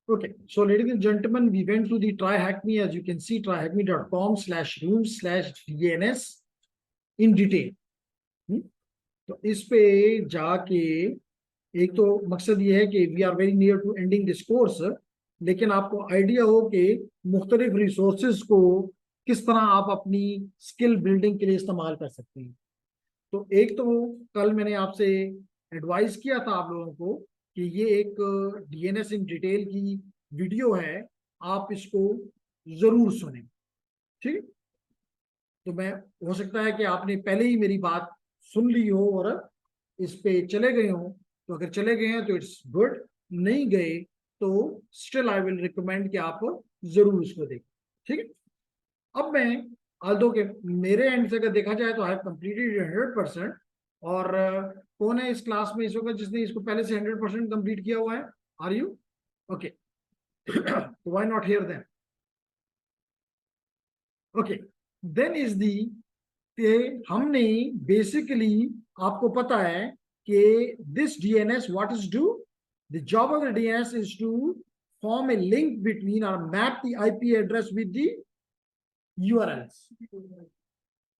Okay, so ladies and gentlemen, we went to the TryHackMe, as you can see, tryhackme.com/room/DNS in detail. तो इस पे जाके एक तो मकसद ये है कि we are very near to ending this course, लेकिन आपको आइडिया हो कि मुख्तलिफ रिसोर्सेज को किस तरह आप अपनी स्किल बिल्डिंग के लिए इस्तेमाल कर सकते हैं। तो एक तो कल मैंने आपसे एडवाइस किया था आप लोगों को कि ये एक डीएनएस इन डिटेल की वीडियो है, आप इसको जरूर सुनें। ठीक, तो मैं हो सकता है कि आपने पहले ही मेरी बात सुन ली हो और इस पे चले गए हो, तो अगर चले गए हैं तो इट्स गुड, नहीं गए तो स्टिल आई विल रिकमेंड कि आप जरूर इसको देखें। ठीक है, अब मैं आल्दो के मेरे एंड से अगर देखा जाए तो आई हैव कंप्लीटेड 100%। और कौन है इस क्लास में इस वक्त जिसने इसको पहले से 100% कंप्लीट किया हुआ है? Are you okay? Why not here then? Okay, then is the हमने बेसिकली आपको पता है कि this DNS what is do, the job of the DNS is to form a link between और map the IP address with the URLs.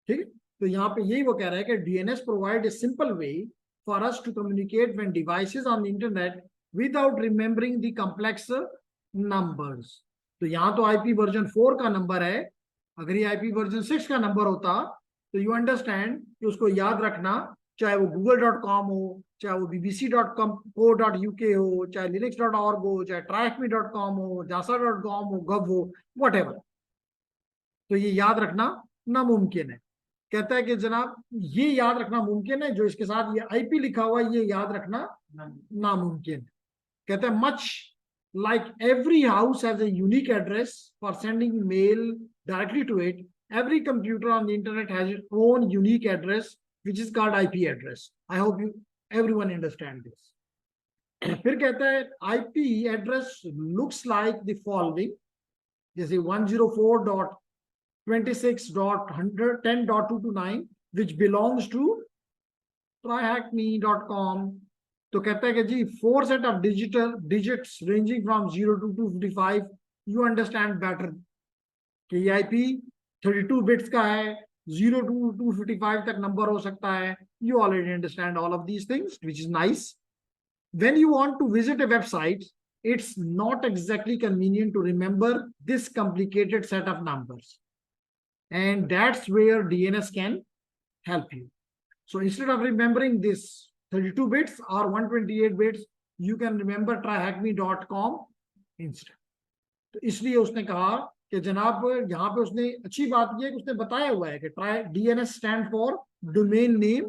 ठीक है, तो यहाँ पे यही वो कह रहा है कि DNS provide a simple way for us to communicate when devices on the internet without remembering the complex numbers. तो यहाँ तो आईपी वर्जन 4 का नंबर है, अगर ये आईपी वर्जन 6 का नंबर होता तो यू अंडरस्टैंड कि उसको याद रखना, चाहे वो google.com हो, चाहे वो bbc.co.uk हो, चाहे linux.org हो, चाहे tryacme.com हो, jasa.com हो, gov हो, whatever, तो ये याद रखना नामुमकिन है। कहता है कि जनाब ये याद रखना मुमकिन है, जो इसके साथ ये आईपी लिखा हुआ है ये याद रखना नामुमकिन है। कहता है much like every house has a unique address for sending mail directly to it, every computer on the internet has its own unique address which is called IP address. I hope you everyone understand this. फिर कहता है IP address looks like the following, जैसे 104.26.110.229 which belongs to tryhackme.com। तो कहता है कि जी 4 set of digital digits ranging from 0 to 255, you understand better कि ये आईपी 32 बिट्स का है, 0 to 255 तक नंबर हो सकता है, you already understand all of these things which is nice. When you want to visit a website it's not exactly convenient to remember this complicated set of numbers, and that's where DNS can help you. So instead of remembering this 32 bits or 128 bits, you can remember tryhackme.com instead. तो इसलिए उसने कहा कि जनाब यहाँ पे उसने अच्छी बात की है कि उसने बताया हुआ है कि try DNS stand for domain name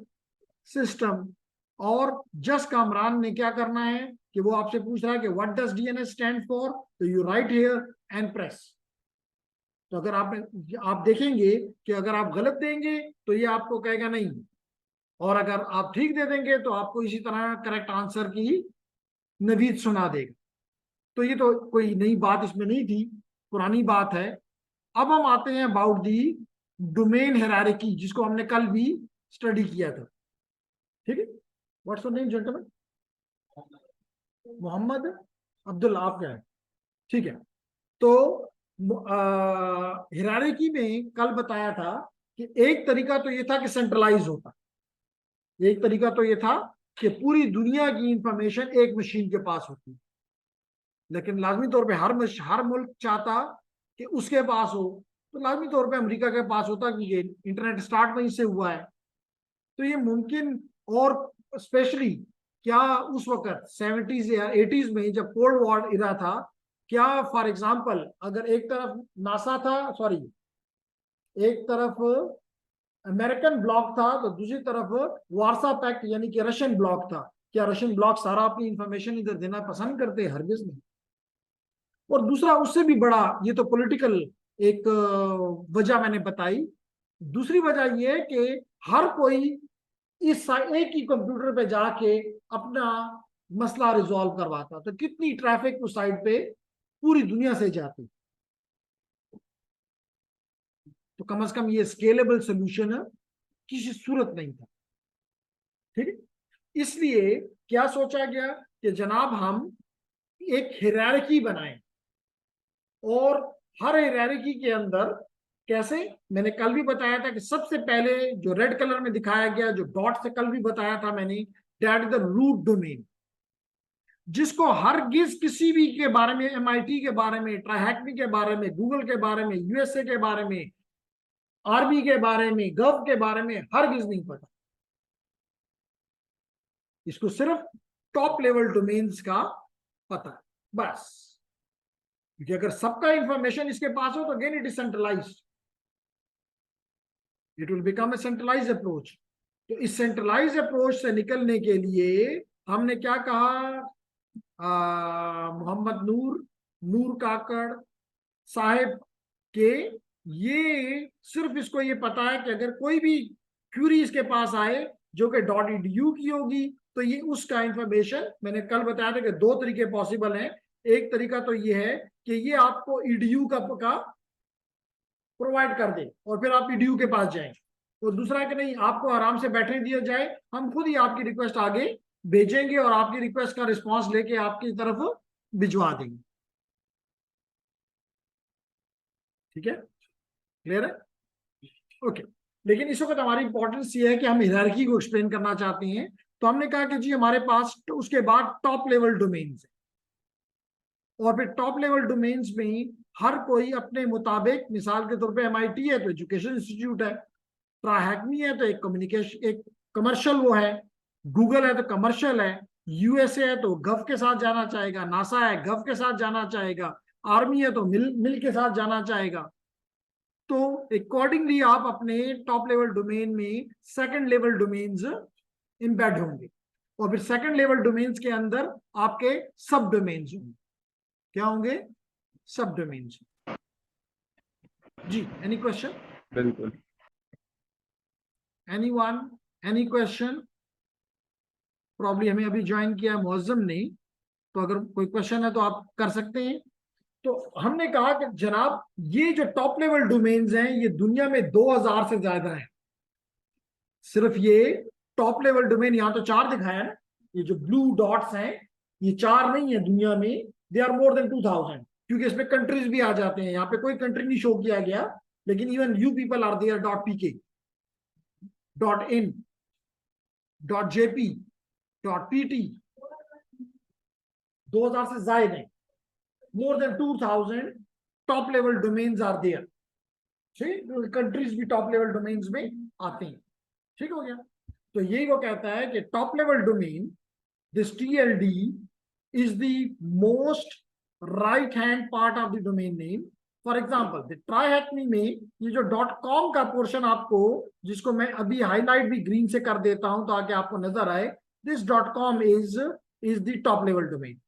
system. और जस कामरान ने क्या करना है कि वो आपसे पूछ रहा है कि what does DNS stand for, तो you right here and press. तो अगर आप देखेंगे कि अगर आप गलत देंगे तो ये आपको कहेगा नहीं, और अगर आप ठीक दे देंगे तो आपको इसी तरह करेक्ट आंसर की नवीद सुना देगा। तो ये तो कोई नई बात इसमें नहीं थी, पुरानी बात है। अब हम आते हैं अबाउट दी डोमेन हायरार्की, जिसको हमने कल भी स्टडी किया था। ठीक है, what's your name gentleman? Mohammad Abdullah, आप क्या है? ठीक है, तो हायरार्की में कल बताया था कि एक तरीका तो ये था कि सेंट्रलाइज होता, एक तरीका तो ये था कि पूरी दुनिया की इंफॉर्मेशन एक मशीन के पास होती, लेकिन लाजमी तौर पे हर मुल्क चाहता कि उसके पास हो, तो लाजमी तौर पे अमेरिका के पास होता क्योंकि इंटरनेट स्टार्ट वहीं से हुआ है। तो ये मुमकिन, और स्पेशली क्या उस वक्त 70s या 80s में जब कोल्ड वॉर इरा था, क्या फॉर एग्जांपल अगर एक तरफ नासा था, सॉरी एक तरफ अमेरिकन ब्लॉक था तो दूसरी तरफ वार्सा पैक्ट यानी कि रशियन ब्लॉक था, क्या रशियन ब्लॉक सारा अपनी इंफॉर्मेशन इधर देना पसंद करते? हरगिज नहीं। और दूसरा उससे भी बड़ा, ये तो पॉलिटिकल एक वजह मैंने बताई, दूसरी वजह ये है कि हर कोई इस एक ही कंप्यूटर पे जाके अपना मसला रिजॉल्व करवाता, तो कितनी ट्रैफिक उस साइड पे पूरी दुनिया से जाती। तो कम से कम ये स्केलेबल सोल्यूशन किसी सूरत नहीं था। ठीक है, इसलिए क्या सोचा गया कि जनाब हम एक हायरार्की बनाएं, और हर हायरार्की के अंदर कैसे, मैंने कल भी बताया था कि सबसे पहले जो रेड कलर में दिखाया गया, जो डॉट से कल भी बताया था मैंने, that is the root domain, जिसको हरगिज किसी भी के बारे में, एमआईटी के बारे में, ट्राइहैकमी के बारे में, गूगल के बारे में, यूएसए के बारे में, आर्मी के बारे में, गव के बारे में हरगिज नहीं पता। इसको सिर्फ टॉप लेवल डोमेन्स का पता है बस, क्योंकि अगर सबका इंफॉर्मेशन इसके पास हो तो again it is centralised, it will become a centralise approach. तो इस सेंट्रलाइज अप्रोच से निकलने के लिए हमने क्या कहा, मोहम्मद नूर काकड़ साहेब के, ये सिर्फ इसको ये पता है कि अगर कोई भी क्यूरी इसके पास आए जो कि .edu की होगी, तो ये उसका इंफॉर्मेशन, मैंने कल बताया था कि दो तरीके पॉसिबल हैं। एक तरीका तो ये है कि ये आपको edu का प्रोवाइड कर दे और फिर आप edu के पास जाएं, और दूसरा है कि नहीं, आपको आराम से बैठने दिया जाए, हम खुद ही आपकी रिक्वेस्ट आगे भेजेंगे और आपकी रिक्वेस्ट का रिस्पॉन्स लेके आपकी तरफ भिजवा देंगे। ठीक है, क्लियर है? ओके। लेकिन इस वक्त हमारी इंपॉर्टेंस ये है कि हम हायरार्की को एक्सप्लेन करना चाहते हैं, तो हमने कहा कि जी हमारे पास उसके बाद टॉप लेवल डोमेन्स है, और फिर टॉप लेवल डोमेन्स में हर कोई अपने मुताबिक, मिसाल के तौर पे एमआईटी है तो एजुकेशन इंस्टीट्यूट है, ट्राइहैकमी है तो एक कम्युनिकेशन, एक कमर्शियल वो है, गूगल है तो कमर्शियल है, यूएसए है तो गव के साथ जाना चाहेगा, नासा है गव के साथ जाना चाहेगा, आर्मी है तो मिल के साथ जाना चाहेगा। तो अकॉर्डिंगली आप अपने टॉप लेवल डोमेन में सेकंड लेवल डोमेन्स इंबेड होंगे, और फिर सेकंड लेवल डोमेन्स के अंदर आपके सब डोमेन्स होंगे। क्या होंगे? सब डोमेन्स। जी, एनी क्वेश्चन? बिल्कुल। Anyone, any question? प्रॉब्ली हमें अभी ज्वाइन किया मुअज्जम ने, तो अगर कोई क्वेश्चन है तो आप कर सकते हैं। तो हमने कहा कि जनाब ये जो टॉप लेवल डोमेन्स हैं ये दुनिया में 2000 से ज्यादा है। सिर्फ ये टॉप लेवल डोमेन, यहां तो 4 दिखाया ना, ये जो ब्लू डॉट्स हैं ये 4 नहीं है दुनिया में, दे आर मोर देन 2000, क्योंकि इसमें कंट्रीज भी आ जाते हैं। यहाँ पे कोई कंट्री नहीं शो किया गया, लेकिन even you people are there, .pk, .in, .jp, .pt, 2000 से ज्यादा है, more than 2000 top level domains are there. ठीक, कंट्रीज भी टॉप लेवल डोमेन्स में आते हैं। ठीक हो गया? तो यही वो कहता है कि top level domain, this TLD is the most right hand part of the domain name. For example the TryHackMe में ये जो .com का पोर्शन आपको, जिसको मैं अभी हाईलाइट भी ग्रीन से कर देता हूं ताकि आपको नजर आए, this .com is the top level domain.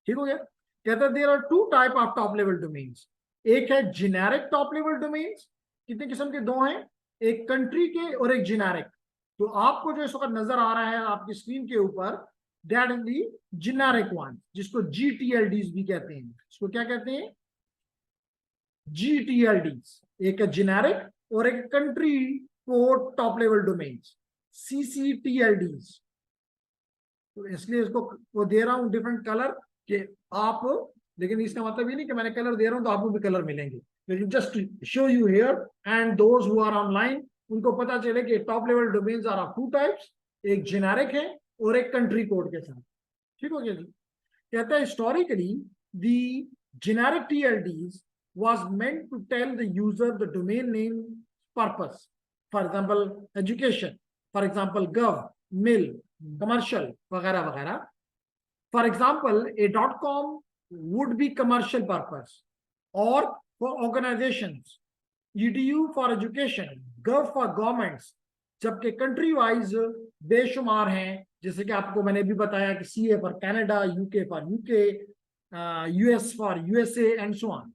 ठीक हो गया? कहता है there are 2 type of top level domains. एक है जेनेरिक टॉप लेवल डोमेन्स, कितने किस्म के? 2 हैं, एक कंट्री के और एक जेनेरिक। तो आपको जो इस वक्त नजर आ रहा है आपकी स्क्रीन के ऊपर, that is the generic one, जिसको GTLDs भी कहते हैं। इसको क्या कहते हैं? GTLDs। एक है जेनेरिक और एक country code top level domains, CCTLDs। तो इसलिए इसको वो दे रहा हूं डिफरेंट कलर कि आप, लेकिन इसका मतलब ये नहीं कि मैंने कलर दे रहा हूं तो आपको भी कलर मिलेंगे, लेकिन just show you here and those who are online, उनको पता चले कि top level domains are of 2 types, एक जेनेरिक है और एक कंट्री कोड के साथ। ठीक हो गया जी? कहता है historically the generic TLDs was meant to tell the user the domain name purpose, for example education, for example gov, mil, commercial, वगैरह वगैरह। For example, a .com would be commercial purpose, or for organizations, EDU for education, gov for governments, जबकि country wise बेशुमार हैं, जैसे कि आपको मैंने भी बताया कि CA for Canada, UK for UK, US for USA and so on.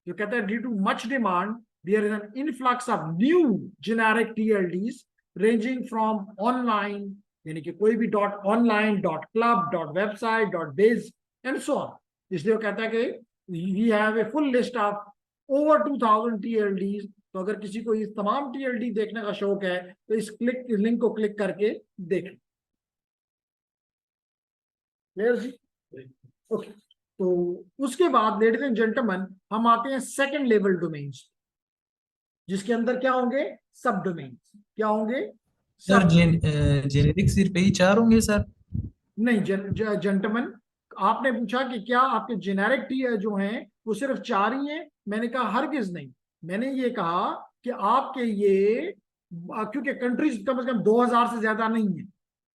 जो कहता है due to much demand there is an influx of new generic TLDs ranging from online, यानी कि कोई भी .online, .club, .website, .biz and so on. इसलिए वो कहता है कि we have a full list of over 2000 TLDs। तो अगर किसी को इस तमाम TLD देखने का शौक है तो इस लिंक को क्लिक करके देखें। क्लियर जी? ओके, तो उसके बाद लेडीज एंड जेंटलमैन हम आते हैं सेकंड लेवल डोमेन्स, जिसके अंदर क्या होंगे, सब डोमेन्स। क्या होंगे? सर सब। जेनेरिक सिर्फ यही चार होंगे सर? नहीं जेंटलमैन, आपने पूछा कि क्या आपके जेनेरिक टी जो हैं वो सिर्फ चार ही हैं, मैंने कहा हरगिज नहीं। मैंने ये कहा कि आपके ये क्योंकि कंट्रीज कम से कम 2000 से ज्यादा नहीं है,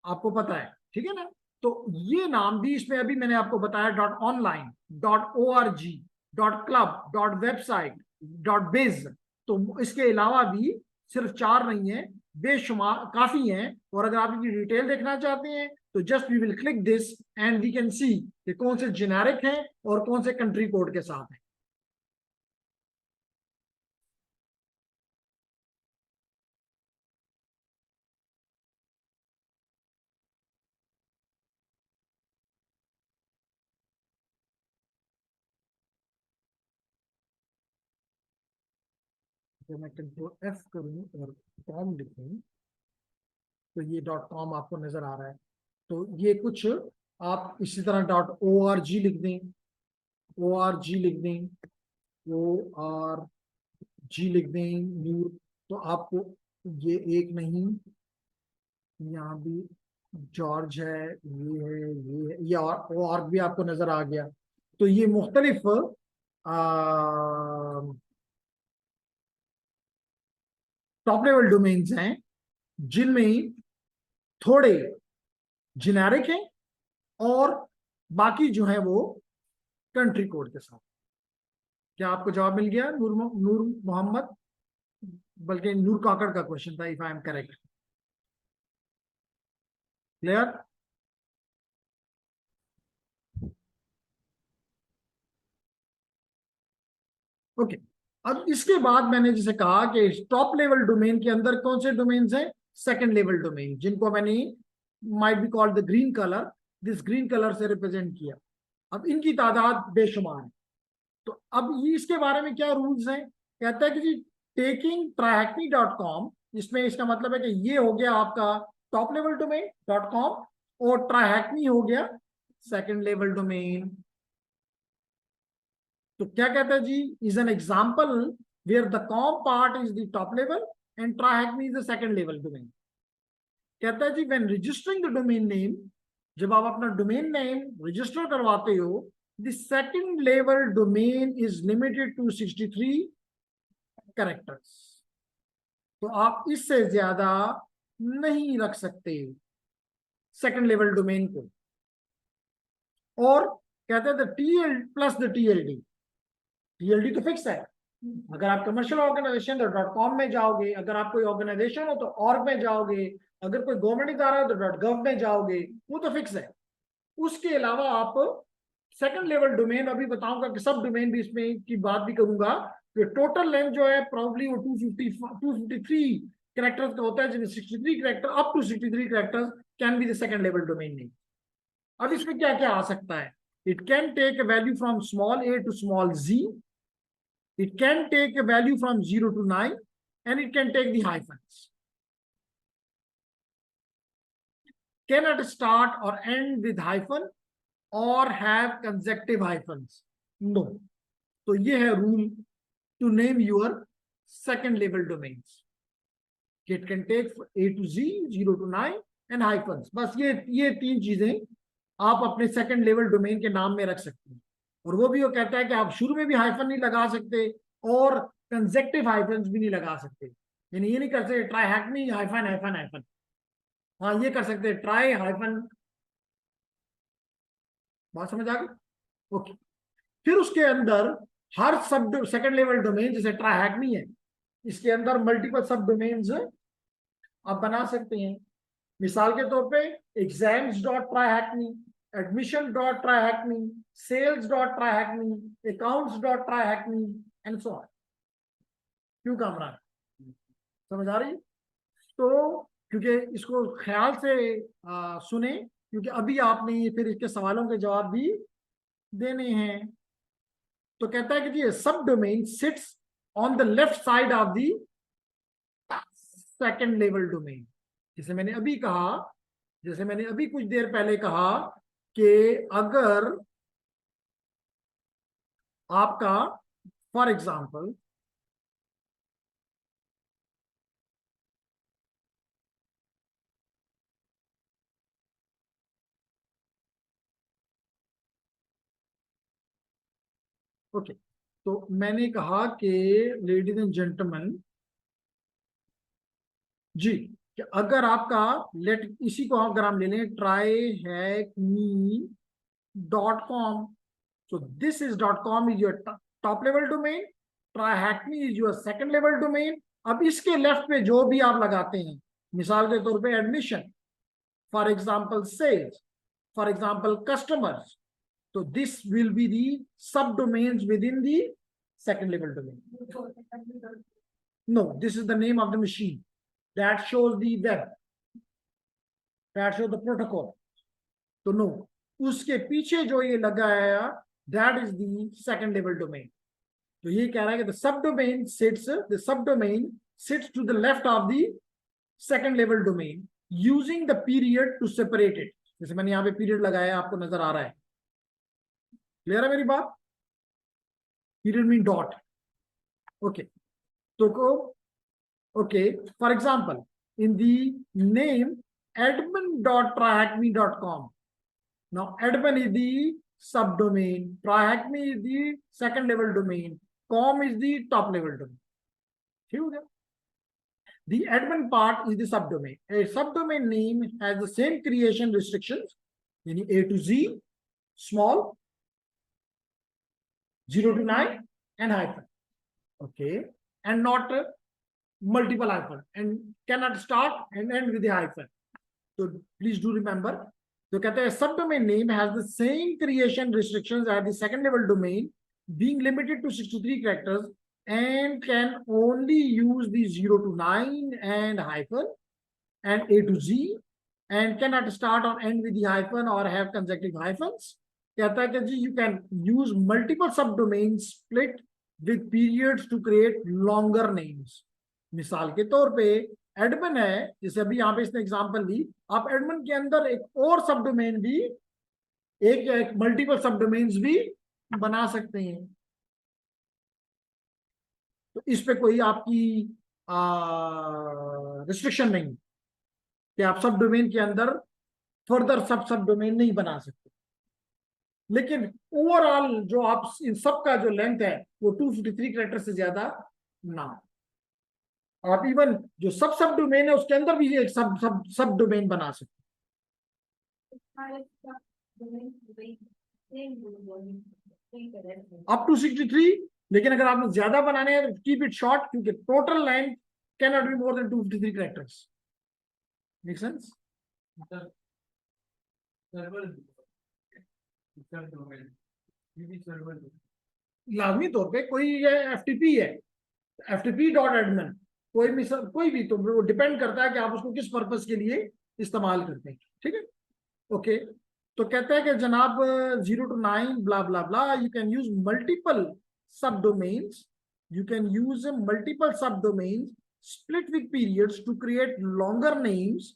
आपको पता है, ठीक है ना। तो ये नाम भी इसमें अभी मैंने आपको बताया, .online, .org, .club, .website, .biz। तो इसके अलावा भी सिर्फ चार नहीं है, बेशुमार काफी हैं। और अगर आप इनकी डिटेल देखना चाहते हैं तो just we will click this and we can see कि कौन से जेनेरिक हैं और कौन से कंट्री कोड के साथ हैं। तो मैं कंट्रोल F करूं और कॉम लिखूं तो ये .com आपको नजर आ रहा है। तो ये कुछ आप इसी तरह .org लिख दें, org लिख दें, org लिख दें न्यू। तो आपको ये एक नहीं, यहाँ भी जॉर्ज है, ये और भी आपको नजर आ गया। तो ये मुख्तलिफ टॉप लेवल डोमेन्स हैं, जिनमें थोड़े जेनेरिक हैं और बाकी जो है वो कंट्री कोड के साथ। क्या आपको जवाब मिल गया नूर मोहम्मद? बल्कि नूर काकड़ का क्वेश्चन था, if I am correct. Clear? Okay. अब इसके बाद मैंने जैसे कहा कि टॉप लेवल डोमेन के अंदर कौन से डोमेन्स हैं, सेकंड लेवल डोमेन, जिनको मैंने might be called the green colour, this green colour से रिप्रेजेंट किया। अब इनकी तादाद बेशुमार है। तो अब ये इसके बारे में क्या रूल्स हैं? कहता है कि जी टेकिंग trihacme.com, इसमें इसका मतलब है कि ये हो गया आपका टॉप लेवल डोमेन .com, और ट्राइहैकमी हो गया सेकंड लेवल डोमेन। तो क्या कहता है जी, is an example where the com part is the top level and TryHackMe is the second level domain. कहता है जी when registering the domain name, जब आप अपना डोमेन नेम रजिस्टर करवाते हो, the second level domain is limited to 63 characters. तो आप इससे ज्यादा नहीं रख सकते सेकंड लेवल डोमेन को। और कहते हैं TL plus the TLD, TLD तो फिक्स है। अगर आप कमर्शियल ऑर्गेनाइजेशन तो .com में जाओगे, अगर आप कोई ऑर्गेनाइजेशन हो तो org में जाओगे, अगर कोई गवर्नमेंट इदारा हो तो .gov में जाओगे, वो तो फिक्स है। उसके अलावा आप सेकंड लेवल डोमेन, अभी बताऊंगा कि सब डोमेन भी इसमें की बात भी करूंगा, तो टोटल लेंथ जो है प्रॉब्ली वो 253 कैरेक्टर्स का होता है, जिनमें 63 character, up to 63 characters can be the second level domain name. अब इसमें क्या क्या आ सकता है? It can take a value from small a to small z, it can take a value from 0 to 9, and it can take the hyphens. Cannot start or end with hyphen or have consecutive hyphens. No. तो ये है rule to name your second level domains. It can take A to Z, 0 to 9 and hyphens। बस ये तीन चीजें आप अपने second level domain के नाम में रख सकते हैं। और वो भी वो कहता है कि आप शुरू में भी हाइफन नहीं लगा सकते और कंसेक्टिव हाइफन भी नहीं लगा सकते। यानी ये नहीं कर सकते ट्राई हैकमी हाइफन हाइफन हाइफन, हाँ ये कर सकते हैं ट्राई हाइफन। बात समझ आ गई? ओके। फिर उसके अंदर हर सब सेकंड लेवल डोमेन जैसे ट्राई हैकमी है, इसके अंदर मल्टीपल सब डोमेन्स आप बना सकते हैं। मिसाल के तौर पे exams.trihacme, admission.trihacme, sales.trihacme, accounts.trihacme and so on। क्यों कामरान, समझ आ रही है? तो क्योंकि इसको ख्याल से सुने, क्योंकि अभी आपने ये फिर इसके सवालों के जवाब भी देने हैं। तो कहता है कि ये सब domain sits on the left side of the second level domain. जैसे मैंने अभी कुछ देर पहले कहा कि अगर आपका फॉर एग्जांपल ओके, तो मैंने कहा कि लेडीज एंड जेंटलमैन जी, कि अगर आपका लेट इसी को अगर हम ले लें tryhackme.com, so this is .com is your top level domain, tryhackme is your second level domain. अब इसके लेफ्ट पे जो भी आप लगाते हैं, मिसाल के तौर पे admission, for example sales, for example customers, तो this will be the sub domains within the second level domain. No, this is the name of the machine that shows the web, that shows the protocol. तो no, उसके पीछे जो ये लगा है that is the second level domain. तो ये कह रहा है कि the subdomain sits to the left of the second level domain using the period to separate it. जैसे मैंने यहाँ पे पीरियड लगाया, आपको नजर आ रहा है, क्लियर है मेरी बात? Period mean dot. ओके, तो को okay, for example in the name admin.tryhackme.com. Now, admin is the subdomain, tryhackme is the second level domain, com is the top level domain. ठीक हो गया? The admin part is the subdomain. A subdomain name has the same creation restrictions, यानी A to Z, small, 0 to 9, and hyphen. Okay, and not multiple hyphen, and cannot start and end with the hyphen. So please do remember. तो कहते हैं subdomain name has the same creation restrictions as the second level domain, being limited to 63 characters and can only use the 0 to 9 and hyphen and A to Z, and cannot start or end with the hyphen or have consecutive hyphens. कहता है कि जी you can use multiple subdomains split with periods to create longer names. मिसाल के तौर पे admin है, जैसे अभी यहाँ पे इसने एग्जांपल ली, आप एडमिन के अंदर एक और सब डोमेन भी, एक या एक मल्टीपल सब डोमेन्स भी बना सकते हैं. तो इस पे कोई आपकी रिस्ट्रिक्शन नहीं कि आप सब डोमेन के अंदर फर्दर सब डोमेन नहीं बना सकते. लेकिन ओवरऑल जो आप इन सब का जो लेंथ है वो 253 कैरेक्टर से ज्यादा ना. आप इवन जो सब डोमेन है उसके अंदर भी एक सब डोमेन बना सकते. अप टू 63, लेकिन अगर आपने ज्यादा बनाने हैं तो कीप इट शॉर्ट, क्योंकि total length can not be more than 253 characters. Make sense? लाजमी तौर पे कोई एफटीपी है, ftp.admin, कोई भी, तो वो डिपेंड करता है कि आप उसको किस पर्पस के लिए इस्तेमाल करते हैं. ठीक है, ओके. तो कहता है कि जनाब 0 to 9 blah blah blah, you can use multiple सब domains, you can use multiple सब domains split with periods to create longer names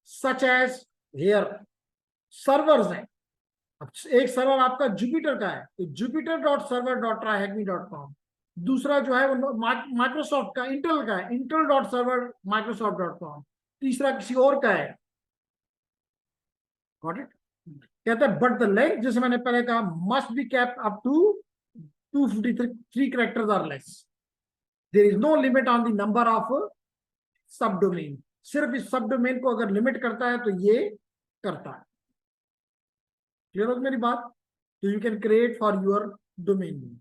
such as here servers हैं. अब एक सर्वर आपका जुपिटर का है तो jupiter.server.tryhackme.com, दूसरा जो है वो माइक्रोसॉफ्ट का, इंटेल का है, intel.server.microsoft.com, तीसरा किसी और का है. Got it? कहता है बट द लेंथ, जैसे मैंने पहले कहा, must be capped up to 253 characters or less. There is no limit on the number of sub domain. सिर्फ इस सब डोमेन को अगर लिमिट करता है तो ये करता है. क्लियर हो मेरी बात? तो you can create for your domain.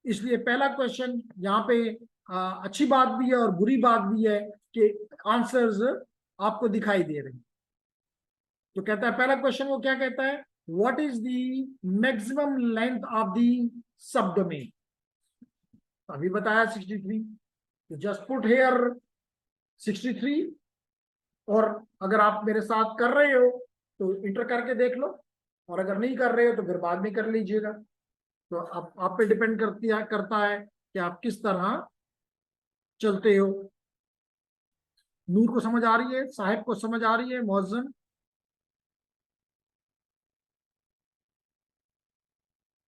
इसलिए पहला क्वेश्चन यहाँ पे अच्छी बात भी है और बुरी बात भी है कि आंसर्स आपको दिखाई दे रहे हैं. तो कहता है पहला क्वेश्चन वो क्या कहता है, what is the maximum length of the sub domain. अभी बताया 63, तो जस्ट पुट हियर 63, और अगर आप मेरे साथ कर रहे हो तो इंटर करके देख लो, और अगर नहीं कर रहे हो तो फिर बाद में कर लीजिएगा. तो आप पे डिपेंड करता है कि आप किस तरह चलते हो. नूर को समझ आ रही है? साहिब को समझ आ रही है? मौजन?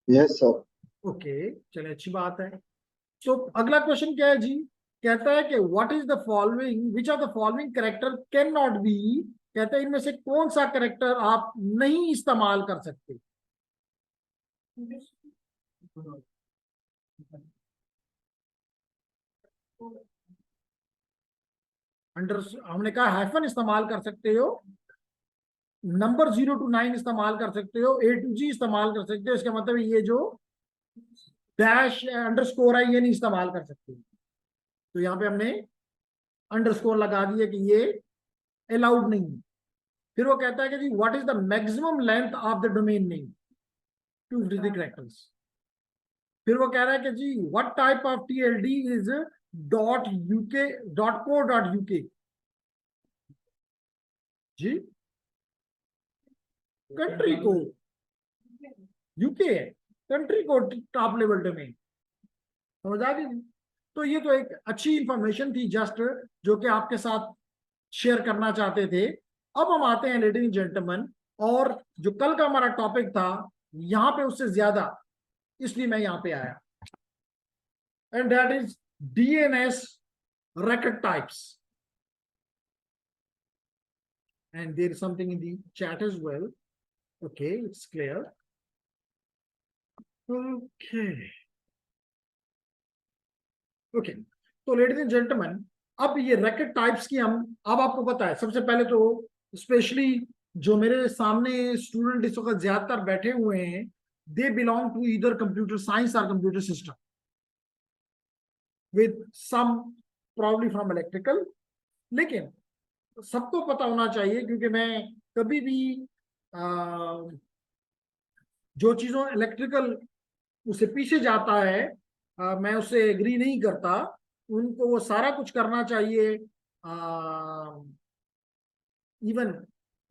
Yes sir. ओके, चलिए अच्छी बात है। तो अगला क्वेश्चन क्या है जी? कहता है कि what is the following, which of the following character can not be, कहता है इनमें से कौन सा करेक्टर आप नहीं इस्तेमाल कर सकते? अंडर, हमने कहा हाइफन इस्तेमाल कर सकते हो, नंबर 0 to 9 इस्तेमाल कर सकते हो, A to G इस्तेमाल कर सकते हो, इसका मतलब ये जो डैश अंडरस्कोर है ये नहीं इस्तेमाल कर सकते। तो यहाँ पे हमने अंडरस्कोर लगा दिया कि ये अलाउड नहीं है। फिर वो कहता है कि जी what is the maximum length of the domain name, 256 characters. फिर वो कह रहा है कि जी what type of TLD is .uk .co.uk। जी कंट्री कोड, यूके है, country code top level domain, समझ आ गई? तो ये तो एक अच्छी इंफॉर्मेशन थी जस्ट, जो कि आपके साथ शेयर करना चाहते थे। अब हम आते हैं लेडीज एंड जेंटलमैन, और जो कल का हमारा टॉपिक था यहाँ पे उससे ज्यादा, इसलिए मैं यहाँ पे आया, and that is DNS record types, and there is something in the chat as well. Okay, it's clear. Okay. Okay, तो लेडीज एंड जेंटलमैन, अब ये रैकेट टाइप्स की हम, अब आपको पता है सबसे पहले तो, स्पेशली जो मेरे सामने स्टूडेंट इस वक्त ज्यादातर बैठे हुए हैं, दे बिलोंग टू इधर कंप्यूटर साइंस और computer system with some probably from electrical. लेकिन सबको पता होना चाहिए, क्योंकि मैं कभी भी जो चीजों इलेक्ट्रिकल उससे पीछे जाता है, मैं उससे एग्री नहीं करता। उनको वो सारा कुछ करना चाहिए, इवन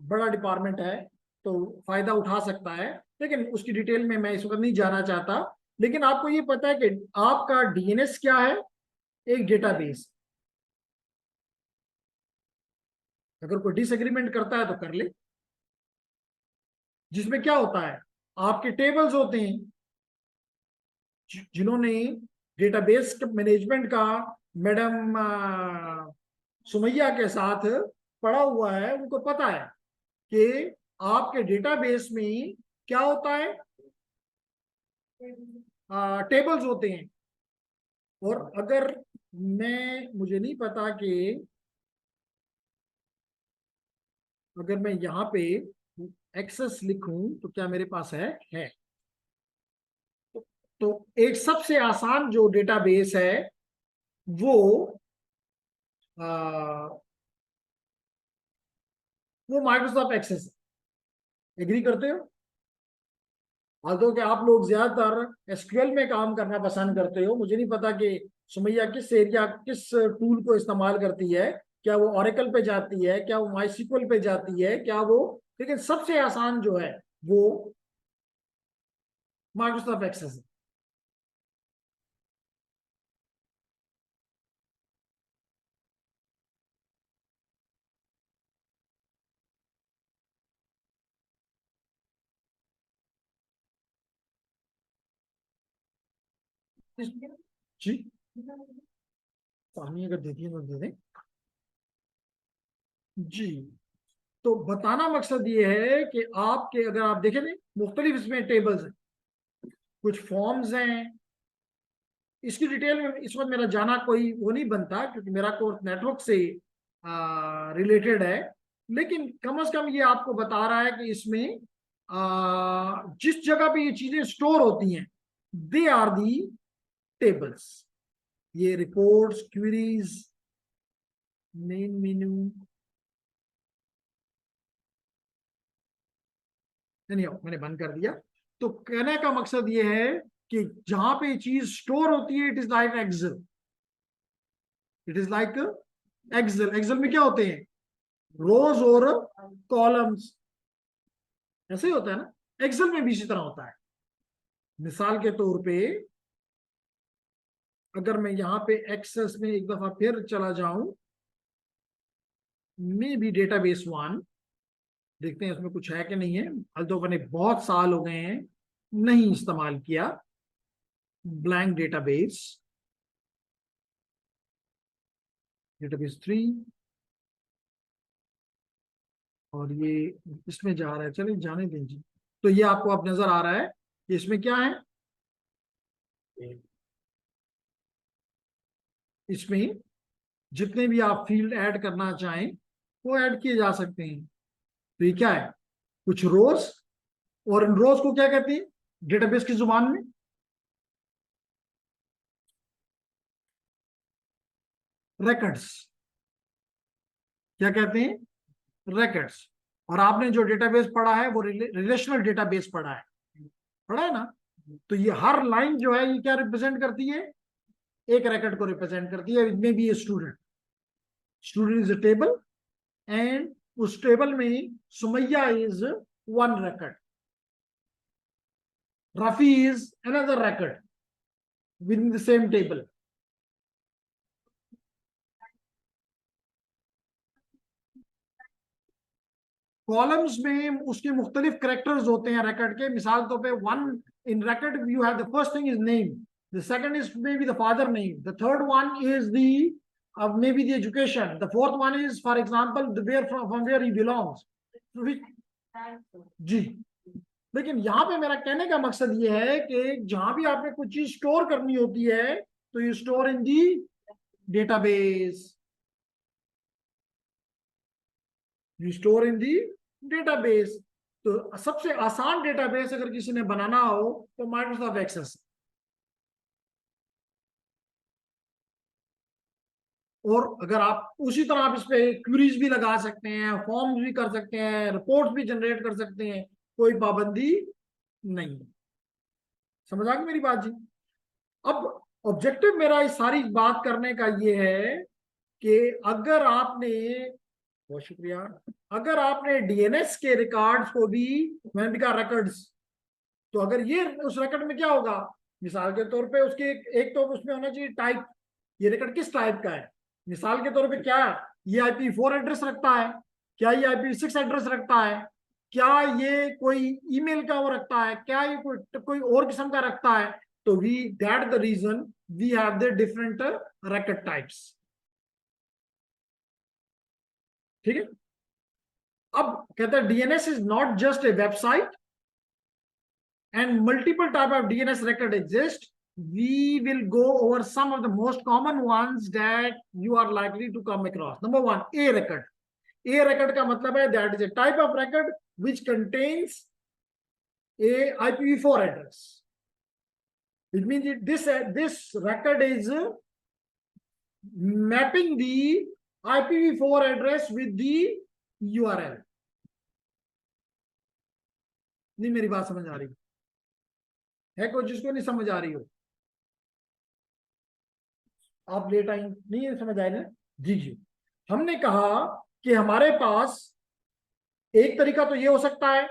बड़ा डिपार्टमेंट है तो फायदा उठा सकता है, लेकिन उसकी डिटेल में मैं इस वक्त नहीं जाना चाहता। लेकिन आपको ये पता है कि आपका DNS क्या है? एक डेटाबेस। अगर कोई डिसएग्रीमेंट करता है तो कर ले, जिसमें क्या होता है, आपके टेबल्स होते हैं। जिन्होंने डेटाबेस मैनेजमेंट का मैडम सुमैया के साथ पढ़ा हुआ है, उनको पता है कि आपके डेटाबेस में क्या होता है, टेबल्स होते हैं। और अगर मुझे नहीं पता कि अगर मैं यहाँ पे एक्सेस लिखूं तो क्या मेरे पास है। तो एक सबसे आसान जो डेटाबेस है वो वो माइक्रोसॉफ्ट एक्सेस है। एग्री करते हो? हालांकि कि आप लोग ज्यादातर SQL में काम करना पसंद करते हो, मुझे नहीं पता कि सुमैया किस टूल को इस्तेमाल करती है, क्या वो ओरेकल पे जाती है, क्या वो MySQL पे जाती है, क्या वो, लेकिन सबसे आसान जो है वो माइक्रोसॉफ्ट एक्सेस है। जी, सामने अगर देती है तो दे दें। जी, तो बताना मकसद ये है कि आपके, अगर आप देखें ना, मुख्तलिफ इसमें टेबल्स हैं, कुछ फॉर्म्स हैं। इसकी डिटेल में इस वक्त मेरा जाना कोई वो नहीं बनता, क्योंकि मेरा कोर्स नेटवर्क से रिलेटेड है। लेकिन कम से कम ये आपको बता रहा है कि इसमें जिस जगह पे ये चीजें स्टोर होती हैं, दे आर दी टेबल्स। ये रिपोर्ट्स, क्वेरीज, मेन मेन्यू, नहीं मैंने बंद कर दिया। तो कहने का मकसद ये है कि जहां पे चीज स्टोर होती है, it is like Excel. It is like Excel. Excel में क्या होते हैं? रोज और कॉलम्स, ऐसे ही होता है ना। एक्सेल में भी इसी तरह होता है। मिसाल के तौर पे अगर मैं यहाँ पे एक्सेस में एक दफा फिर चला जाऊं, मे बी डेटाबेस 1, देखते हैं इसमें कुछ है कि नहीं है। तो बने बहुत साल हो गए हैं नहीं इस्तेमाल किया ब्लैंक डेटाबेस, डेटाबेस 3, और ये इसमें जा रहा है, चलिए जाने दीजिए। तो ये आपको अब नजर आ रहा है कि इसमें क्या है, इसमें जितने भी आप फील्ड ऐड करना चाहें वो ऐड किए जा सकते हैं। तो ये क्या है, कुछ रोज, और इन रोज को क्या कहते हैं डेटाबेस की जुबान में, रिकॉर्ड्स। क्या कहते हैं, रिकॉर्ड्स। और आपने जो डेटाबेस पढ़ा है वो रिलेशनल डेटाबेस पढ़ा है ना। तो ये हर लाइन जो है ये क्या रिप्रेजेंट करती है, एक रिकॉर्ड को रिप्रेजेंट करती है। इनमें भी student, student is a table, and उस टेबल में Sumaiya is one record, Rafi is another record within the same table. Columns में उसके मुख्तलिफ करेक्टर्स होते हैं रिकॉर्ड के। मिसाल तौर पे one in record you have the first thing is name, the second is may be the father name, the third one is the may be the education, the fourth one is for example the where from where he belongs. जी, लेकिन यहाँ पे मेरा कहने का मकसद ये है कि जहां भी आपने कुछ चीज स्टोर करनी होती है तो you store in the database, you store in the database. तो सबसे आसान डेटाबेस अगर किसी ने बनाना हो तो माइक्रोसॉफ्ट एक्सेस, और अगर आप उसी तरह आप इस पे क्वेरीज भी लगा सकते हैं, फॉर्म्स भी कर सकते हैं, रिपोर्ट्स भी जनरेट कर सकते हैं, कोई पाबंदी नहीं। समझ आ गई मेरी बात जी। अब ऑब्जेक्टिव मेरा इस सारी बात करने का ये है कि अगर आपने, बहुत शुक्रिया, अगर आपने डीएनएस के रिकॉर्ड्स को भी, मैंने भी कहा रिकॉर्ड्स, तो अगर ये उस रिकॉर्ड में क्या होगा, मिसाल के तौर पे उसके एक तो उसमें होना चाहिए टाइप, ये रिकॉर्ड किस टाइप का है। मिसाल के तौर पे क्या ये IP4 एड्रेस रखता है, क्या ये IP6 एड्रेस रखता है, क्या ये कोई ईमेल का वो रखता है, क्या ये कोई और किस्म का रखता है। तो we that the reason we have the different record types. ठीक है। अब कहता है DNS is not just a website and multiple type of DNS record exist. We will go over some of the most common ones that you are likely to come across. Number one, A record. A record का मतलब है that is a type of record which contains a IPv4 address. It means this record is mapping the IPv4 address with the URL. नहीं मेरी बात समझ आ रही है कोई जिसको नहीं समझ आ रही हो, आप लेट आई नहीं है, समझ आए ना जी जी। हमने कहा कि हमारे पास एक तरीका तो ये हो सकता है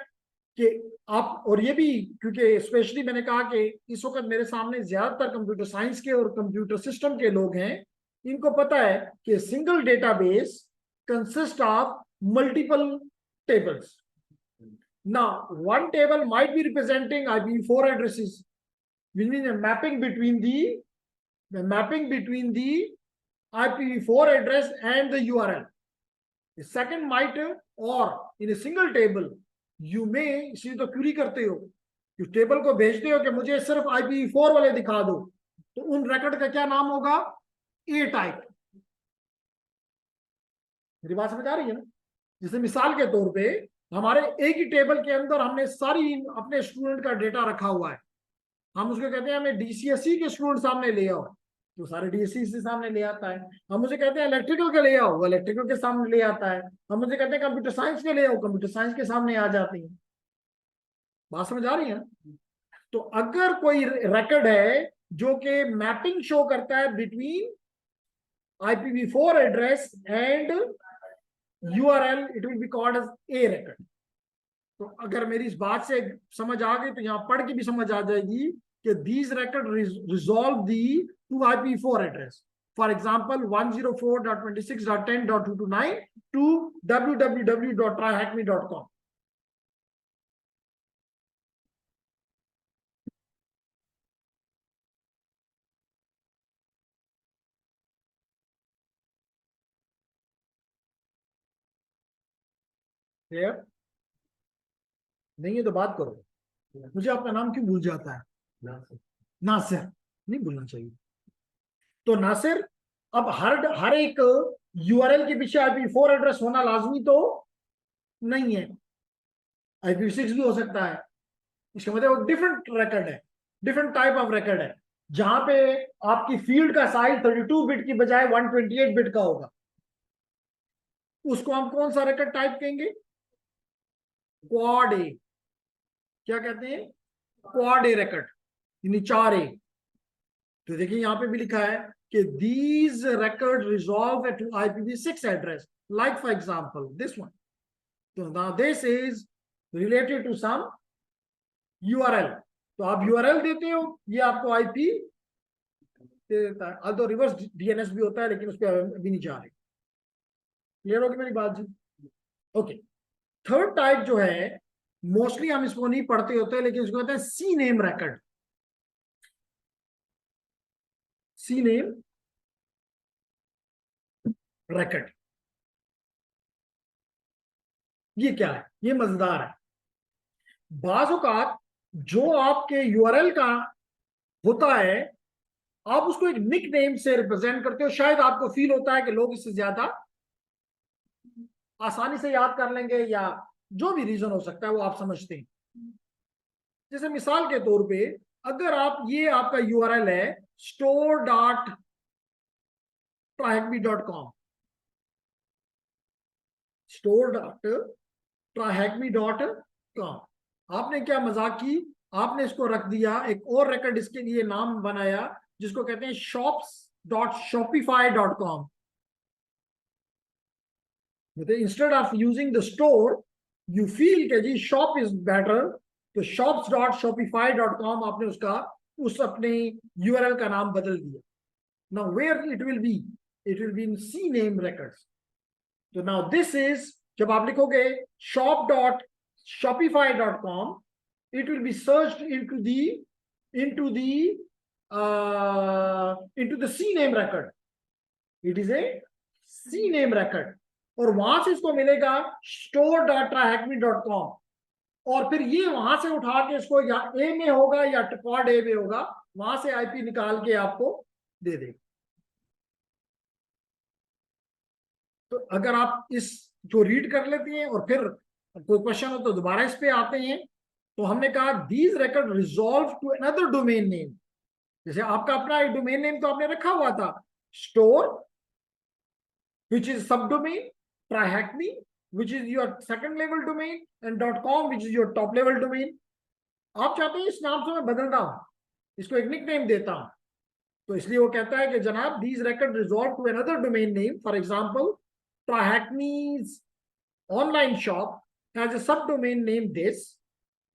कि आप, और ये भी क्योंकि स्पेशली मैंने कहा कि इस वक्त मेरे सामने ज्यादातर कंप्यूटर साइंस के और कंप्यूटर सिस्टम के लोग हैं, इनको पता है कि single database consist of multiple tables. Now, one table might be representing IPv4 addresses, which means a mapping between the IPv4 address and the URL. The second might, or in a single table, you may, इसी तो query करते हो, उस table को भेजते हो कि मुझे सिर्फ IPv4 वाले दिखा दो, तो उन रिकॉर्ड का क्या नाम होगा, ए टाइप। मेरी बात समझ आ रही है ना। जैसे मिसाल के तौर पे हमारे एक ही टेबल के अंदर हमने सारी अपने स्टूडेंट का डेटा रखा हुआ है, हम उसको कहते हैं हमें DCSE के स्टूडेंट सामने ले आओ, तो सारे DCSE से सामने ले आता है। हम उसे कहते हैं इलेक्ट्रिकल के ले आओ, वो इलेक्ट्रिकल के सामने ले आता है। हम उसे कहते हैं कंप्यूटर साइंस के ले आओ, कंप्यूटर साइंस के सामने आ जाती है। बात समझ आ रही है। तो अगर कोई रिकॉर्ड है जो कि मैपिंग शो करता है between IPv4 address and URL, it will be called as A record. तो अगर मेरी इस बात से समझ आ गई तो यहां पढ़ के भी समझ आ जाएगी कि these record resolve the to IPv4 address. For example, 104.26.10.229 to www.tryhackme.com. Clear? नहीं है तो बात करो। मुझे आपका नाम क्यों भूल जाता है? नासिर। नहीं भूलना चाहिए। तो नासिर, अब हर एक यूआरएल के पीछे IPv4 एड्रेस होना लाजमी तो नहीं है। IPv6 भी हो सकता है। इसका मतलब डिफरेंट रिकॉर्ड है, डिफरेंट टाइप ऑफ रिकॉर्ड है, जहां पे आपकी फील्ड का साइज 32 बिट की बजाय 128 बिट का होगा। उसको हम कौन सा रिकॉर्ड टाइप कहेंगे? क्वाड ए। क्या कहते हैं? क्वाड ए रिकॉर्ड, यानी 4A। तो देखिए यहां पे भी लिखा है कि these record resolve to IPv6 address, like for example this one. So now this is related to some URL। तो आप URL देते हो, ये आपको IP दे देता है। तो रिवर्स DNS भी होता है, लेकिन उस पर अभी नहीं जा रहे। क्लियर होगी मेरी बात जी? ओके। थर्ड टाइप जो है, मोस्टली हम इसको नहीं पढ़ते होते, लेकिन इसको कहते हैं C name record. C name record, ये क्या है? ये मजेदार है। बाज़ औक़ात जो आपके यूआरएल का होता है, आप उसको एक निक नेम से रिप्रेजेंट करते हो। शायद आपको फील होता है कि लोग इससे ज्यादा आसानी से याद कर लेंगे, या जो भी रीजन हो सकता है वो आप समझते हैं। जैसे मिसाल के तौर पे, अगर आप, ये आपका यूआरएल है store.trahacme.com, store.trahacme.com, आपने क्या मजाक की, आपने इसको रख दिया, एक और रिकॉर्ड इसके लिए नाम बनाया जिसको कहते हैं shops.shopify.com। मतलब instead of using the store, you feel कि जी शॉप इज बेटर, तो shops.shopify.com आपने उसका, उस अपने यूआरएल का नाम बदल दिया। Now where it will be? It will be in C name records. तो नाउ दिस इज, जब आप लिखोगे shop.shopify.com, it will be searched into the CNAME record. It is a CNAME record, और वहां से इसको मिलेगा store.trahacme.com, और फिर ये वहां से उठा के इसको या ए में होगा या क्वाड ए में होगा, वहां से IP निकाल के आपको दे देगा। तो अगर आप इस जो रीड कर लेते हैं और फिर कोई क्वेश्चन हो तो दोबारा इस पे आते हैं। तो हमने कहा these record resolve to another domain name. जैसे आपका अपना एक डोमेन नेम तो आपने रखा हुआ था, store which is subdomain, Trahacme which is your second level domain, and .com which is your top level domain। आप चाहते हैं इस नाम से मैं बदलता हूं, इसको एक निक नेम देता हूं, तो इसलिए वो कहता है कि जनाब these record resolve to another domain name, for example Trahacme's online shop has a subdomain name this,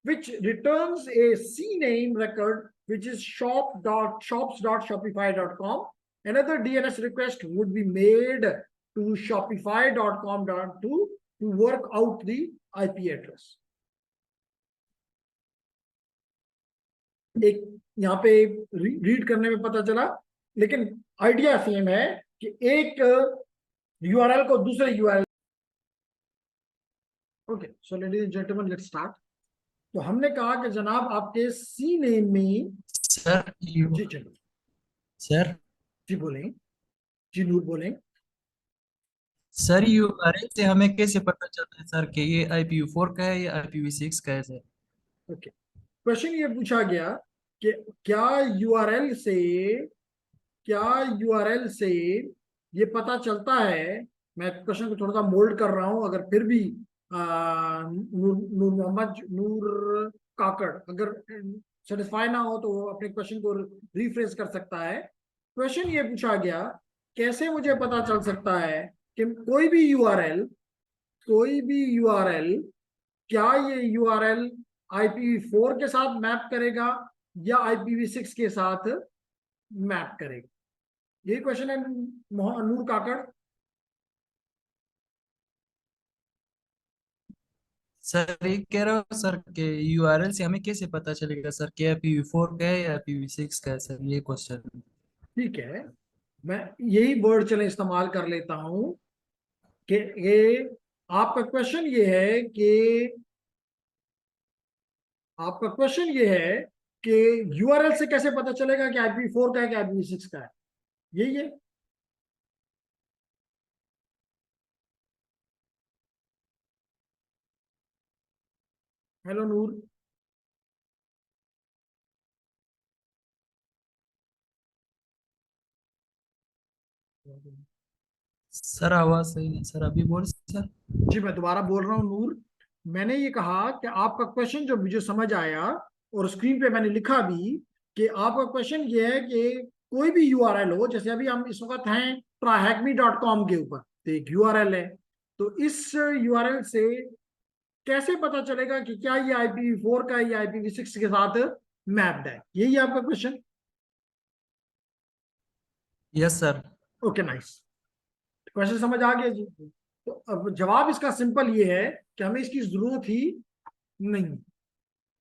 which returns a CNAME record which is shops.shopify.com. Another DNS request would be made to shopify.com to work out the IP address। एक यहाँ पे read करने में पता चला, लेकिन idea same है कि एक यूआरएल को दूसरे URL. Okay, so ladies and gentleman, let's start. तो हमने कहा कि जनाब आपके सी नेम में, सर जी चलो, सर जी बोलें, जी नूर बोलें। सर यूआरएल से हमें कैसे पता चलता है सर कि ये IPv4 का है या IPv6 का है सर? ओके, क्वेश्चन ये पूछा गया कि क्या यूआरएल से, क्या यूआरएल से ये पता चलता है। मैं क्वेश्चन को थोड़ा सा मोल्ड कर रहा हूं, अगर फिर भी नूर मोहम्मद, नूर काकड़ अगर सेटिस्फाई ना हो तो वो अपने क्वेश्चन को रिफ्रेश कर सकता है। क्वेश्चन ये पूछा गया, कैसे मुझे पता चल सकता है कि कोई भी यूआरएल, कोई भी यूआरएल, क्या ये यूआरएल IPv4 के साथ मैप करेगा या IPv6 के साथ मैप करेगा? यही क्वेश्चन है नूर काकड़। सर ये कह रहा हूँ सर कि यूआरएल से हमें कैसे पता चलेगा सर कि IPv4 का है या IPv6 का है सर, ये क्वेश्चन। ठीक है, मैं यही वर्ड चले इस्तेमाल कर लेता हूं कि ये आपका क्वेश्चन ये है कि आपका क्वेश्चन ये है कि यूआरएल से कैसे पता चलेगा कि IPv4 का है कि IPv6 का है, यही है। हेलो नूर। सर आवाज सही नहीं सर, अभी बोल सर। जी मैं दोबारा बोल रहा हूँ नूर। मैंने ये कहा कि आपका क्वेश्चन जो मुझे समझ आया और स्क्रीन पे मैंने लिखा भी कि आपका क्वेश्चन ये है कि कोई भी यूआरएल हो, जैसे अभी हम इस वक्त हैं trahacme.com के ऊपर, तो एक यूआरएल है, तो इस यूआरएल से कैसे पता चलेगा कि क्या ये IPv4 का या IPv6 के साथ मैप्ड है, यही आपका question. Yes sir. Okay nice, question समझ आ गया जी। तो अब जवाब इसका सिंपल ये है कि हमें इसकी जरूरत ही नहीं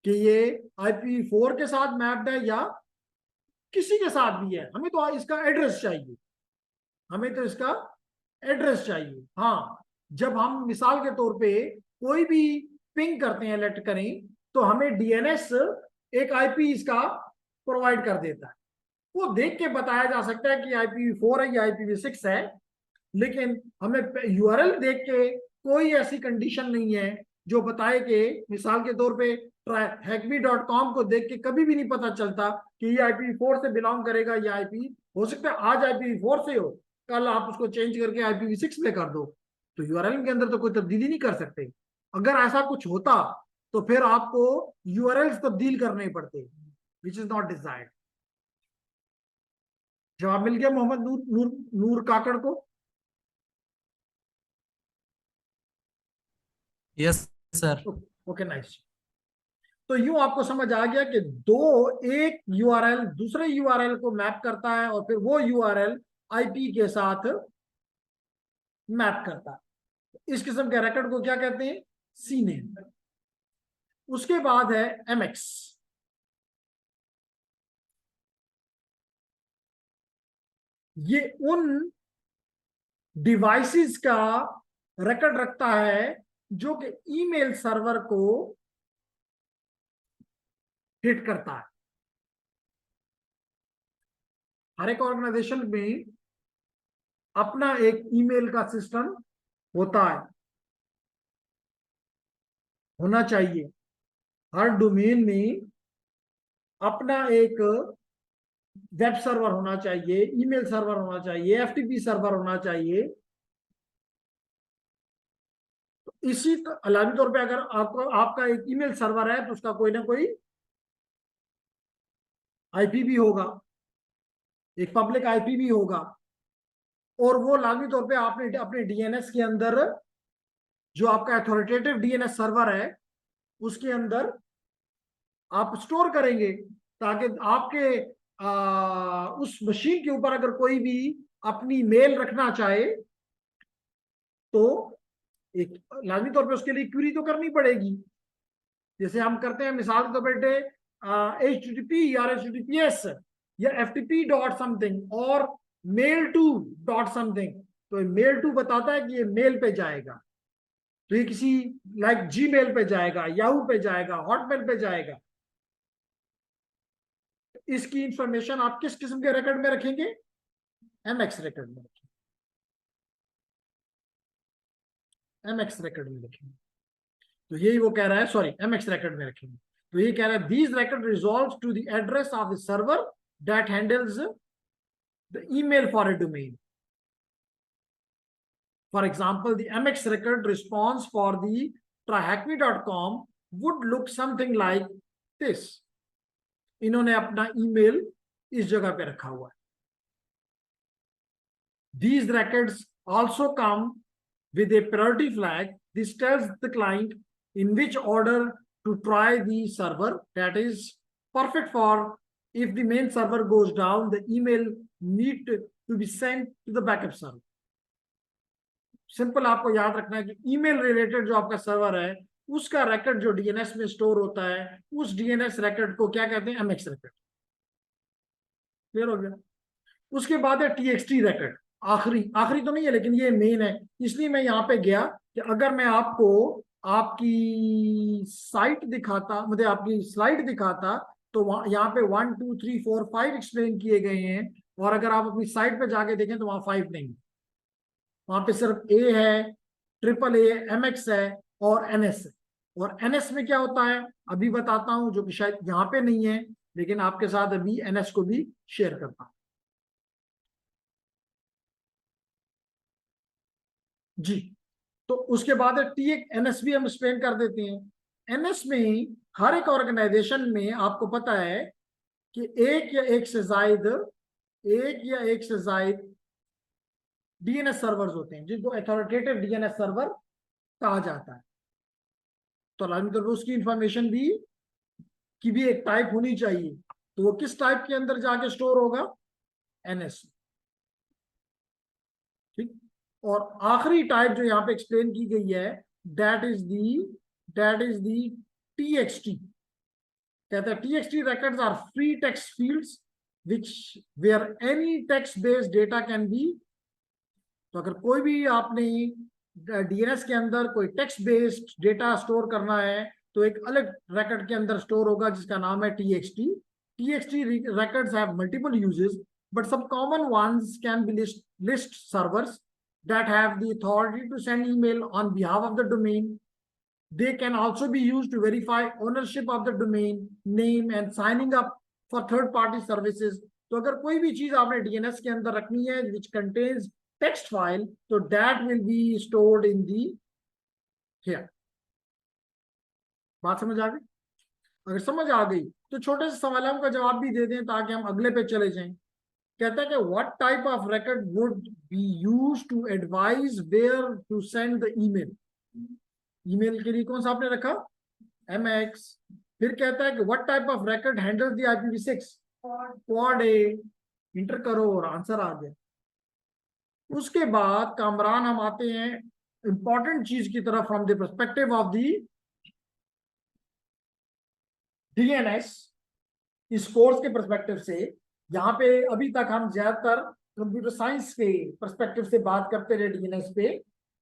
कि ये IPv4 के साथ मैप्ड है या किसी के साथ भी है, हमें तो इसका एड्रेस चाहिए, हमें तो इसका एड्रेस चाहिए। हाँ, जब हम मिसाल के तौर पे कोई भी पिंग करते हैं, लेट करें, तो हमें डीएनएस एक आईपी इसका प्रोवाइड कर देता है, वो देख के बताया जा सकता है कि IPv4 है या IPv6 है, लेकिन हमें यूआरएल देख के कोई ऐसी कंडीशन नहीं है जो बताए कि मिसाल के तौर पे hackme.com को देख के कभी भी नहीं पता चलता कि ये IPv4 से बिलोंग करेगा या आईपी, हो सकता है आज IPv4 से हो, कल आप उसको चेंज करके IPv6 में कर दो, तो यूआरएल के अंदर तो कोई तब्दीली नहीं कर सकते। अगर ऐसा कुछ होता तो फिर आपको यूआरएल तब्दील करने पड़ते, विच इज नॉट डिजायर्ड। जवाब मिल गया मोहम्मद नूर नूर नूर काकड़ को। Yes sir. Okay nice. तो यूं आपको समझ आ गया कि दो, एक यूआरएल दूसरे यूआरएल को मैप करता है और फिर वो यूआरएल आईपी के साथ मैप करता है। इस किस्म के रिकॉर्ड को क्या कहते हैं? सीनेम। उसके बाद है एमएक्स। ये उन डिवाइसेस का रिकॉर्ड रखता है जो कि ईमेल सर्वर को हिट करता है। हर एक ऑर्गेनाइजेशन में अपना एक ईमेल का सिस्टम होता है, होना चाहिए। हर डोमेन में अपना एक वेब सर्वर होना चाहिए, ईमेल सर्वर होना चाहिए, एफटीपी सर्वर होना चाहिए। तो इसी अलावी तौर पे अगर आपको आपका एक ईमेल सर्वर है तो उसका कोई ना कोई आईपी भी होगा, एक पब्लिक आईपी भी होगा, और वो लाजमी तौर पे आपने अपने डीएनएस के अंदर, जो आपका अथॉरिटेटिव डीएनएस सर्वर है उसके अंदर आप स्टोर करेंगे, ताकि आपके उस मशीन के ऊपर अगर कोई भी अपनी मेल रखना चाहे तो एक लाजमी तौर पे उसके लिए क्यूरी तो करनी पड़ेगी, जैसे हम करते हैं मिसाल के तौर पे HTTP या HTTPS या FTP डॉट समथिंग और मेल टू डॉट समथिंग, तो मेल टू बताता है कि ये मेल पे जाएगा, तो ये किसी लाइक जीमेल पे जाएगा, याहू पे जाएगा, हॉटमेल पे जाएगा। इसकी इंफॉर्मेशन आप किस किस्म के रिकॉर्ड में रखेंगे? एमएक्स रिकॉर्ड में रखेंगे, एमएक्स रिकॉर्ड में रखेंगे। तो यही वो कह रहा है, सॉरी एमएक्स रिकॉर्ड में रखेंगे। तो ये कह रहा है these record resolve to the address of the server that handles the email for a domain. For example, the MX record response for the trahacme.com would look something like this. इन्होंने अपना email इस जगह पे रखा हुआ है। These records also come with a priority flag. This tells the client in which order to try the server. That is perfect for if the main server goes down, the email need to be sent to the backup server. Simple आपको याद रखना है कि email related जो आपका server है उसका record जो डीएनएस में स्टोर होता है, उस डीएनएस रिकॉर्ड को क्या कहते हैं? MX record. क्लियर हो गया? उसके बाद है टीएक्सटी रिकॉर्ड। आखिरी आखिरी तो नहीं है लेकिन ये मेन है, इसलिए मैं यहाँ पे गया कि अगर मैं आपको आपकी साइट दिखाता, मतलब आपकी स्लाइड दिखाता, तो वहां यहाँ पे 1 2 3 4 5 एक्सप्लेन किए गए हैं, और अगर आप अपनी साइट पे जाके देखें तो वहां 5 नहीं, वहां पे सिर्फ ए है, ट्रिपल ए, MX है और NS है। और NS में क्या होता है अभी बताता हूं, जो कि शायद यहाँ पे नहीं है, लेकिन आपके साथ अभी NS को भी शेयर करता हूं। जी, तो उसके बाद है टी, एक NS भी हम एक्सप्लेन कर देते हैं। NS में हर एक ऑर्गेनाइजेशन में आपको पता है कि एक या एक से जायद DNS सर्वर्स होते हैं, जिनको अथॉरिटेटिव DNS सर्वर कहा जाता है। तो लाजमी तौर पर उसकी इंफॉर्मेशन भी की भी एक टाइप होनी चाहिए, तो वो किस टाइप के अंदर जाके स्टोर होगा, NS। ठीक। और आखिरी टाइप जो यहाँ पे एक्सप्लेन की गई है, दैट इज दी TXT। कहता है TXT records are free text fields which where any text based data can be। तो अगर कोई भी आपने DNS के अंदर कोई टेक्स्ट बेस्ड डेटा स्टोर करना है, तो एक अलग record के अंदर स्टोर होगा जिसका नाम है TXT। TXT records have multiple uses, but some common ones can be list servers that have the authority to send email on behalf of the domain. They can also be used to verify ownership of the domain name and signing up for third party services। तो अगर कोई भी चीज आपने DNS के अंदर रखनी है which contains text file, तो that will be stored in the here। बात समझ आ गई? अगर समझ आ गई तो छोटे से सवालों का जवाब भी दे दें ताकि हम अगले पे चले जाएं। कहता है कि what type of record would be used to advise where to send the email। Email के लिए कौन सा आपने रखा, MX। फिर कहता है कि what type of record handles the IPv6, quad A. Inter करो और आंसर आ गया। उसके बाद कामरान हम आते हैं इंपॉर्टेंट चीज की तरफ, from the perspective of the DNS। इस कोर्स के पर्सपेक्टिव से यहाँ पे अभी तक हम ज्यादातर कंप्यूटर साइंस के पर्सपेक्टिव से बात करते रहे DNS पे।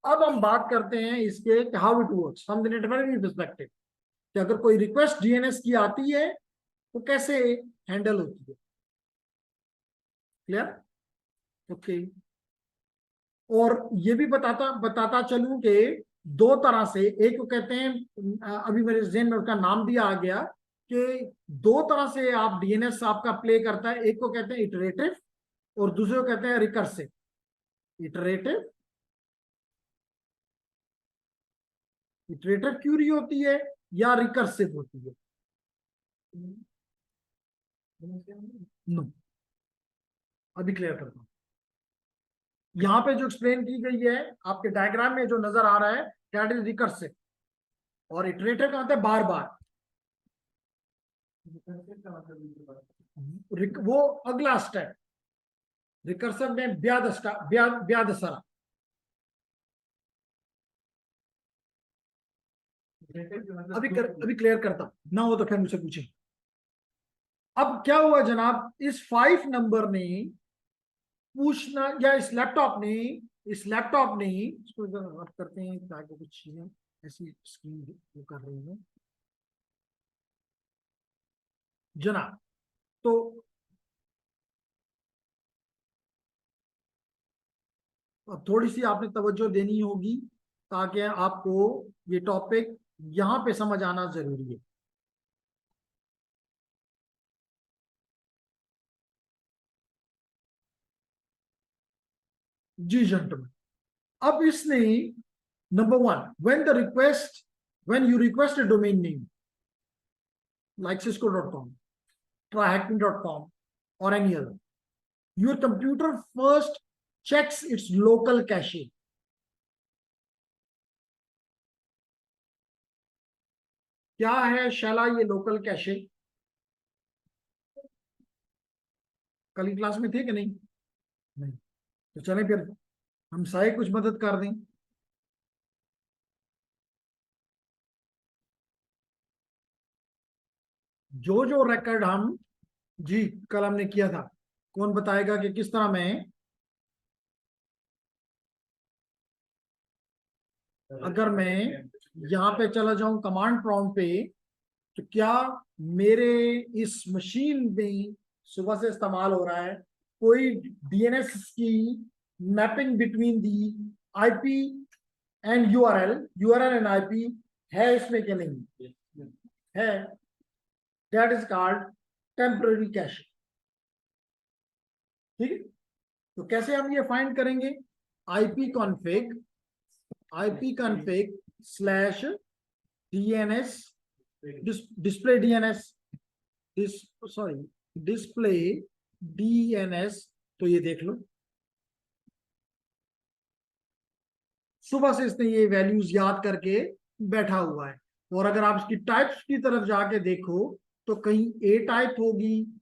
अब हम बात करते हैं इसके how it works from the networking perspective, कि अगर कोई रिक्वेस्ट DNS की आती है तो कैसे हैंडल होती है। क्लियर? ओके। और ये भी बताता बताता चलूं कि दो तरह से, एक को कहते हैं, अभी मेरे जहन में उसका नाम भी आ गया, कि दो तरह से आप DNS आपका प्ले करता है। एक को कहते हैं इटरेटिव और दूसरे को कहते हैं रिकर्सिव। इटरेटिव इटरेटिव क्यूरी होती है या रिकर्सिव होती है? नो, अभी क्लियर करता हूं। यहाँ पे जो एक्सप्लेन की गई है आपके डायग्राम में जो नजर आ रहा है, दैट इज रिकर्सिव। और इटरेटिव का मतलब बार बार, वो अगला स्टेप। रिकर्सिव में ब्याद सरा। अभी क्लियर करता ना हो तो फिर मुझसे पूछें। अब क्या हुआ जनाब, इस 5 नंबर ने पूछना, या इस लैपटॉप ने इसको इधर रब करते हैं ताकि कुछ चीजें ऐसी स्क्रीन वो कर रही है जनाब। तो अब थोड़ी सी आपने तवज्जो देनी होगी ताकि आपको ये टॉपिक यहाँ पे समझ आना जरूरी है। जी जेंटलमैन, अब इसने number 1, when you request a domain name like cisco.com, trihacking.com or any other, your computer first checks its local cache। क्या है शैला ये लोकल कैशे? कल की क्लास में थे कि नहीं? नहीं। तो चलें फिर हम सारे कुछ मदद कर दें। जो जो रिकॉर्ड हम, जी कल हमने किया था, कौन बताएगा कि किस तरह मैं अगर मैं यहाँ पे चला जाऊं कमांड प्रॉम्प्ट पे, तो क्या मेरे इस मशीन में सुबह से इस्तेमाल हो रहा है कोई डीएनएस की mapping between the IP and URL and IP है इसमें कि नहीं है? That is called temporary caching. ठीक है, तो कैसे हम ये फाइंड करेंगे? IP config slash DNS display DNS display DNS. तो ये देख लो, सुबह से इसने ये वैल्यूज याद करके बैठा हुआ है। और अगर आप इसकी टाइप्स की तरफ जाके देखो तो कहीं ए टाइप होगी,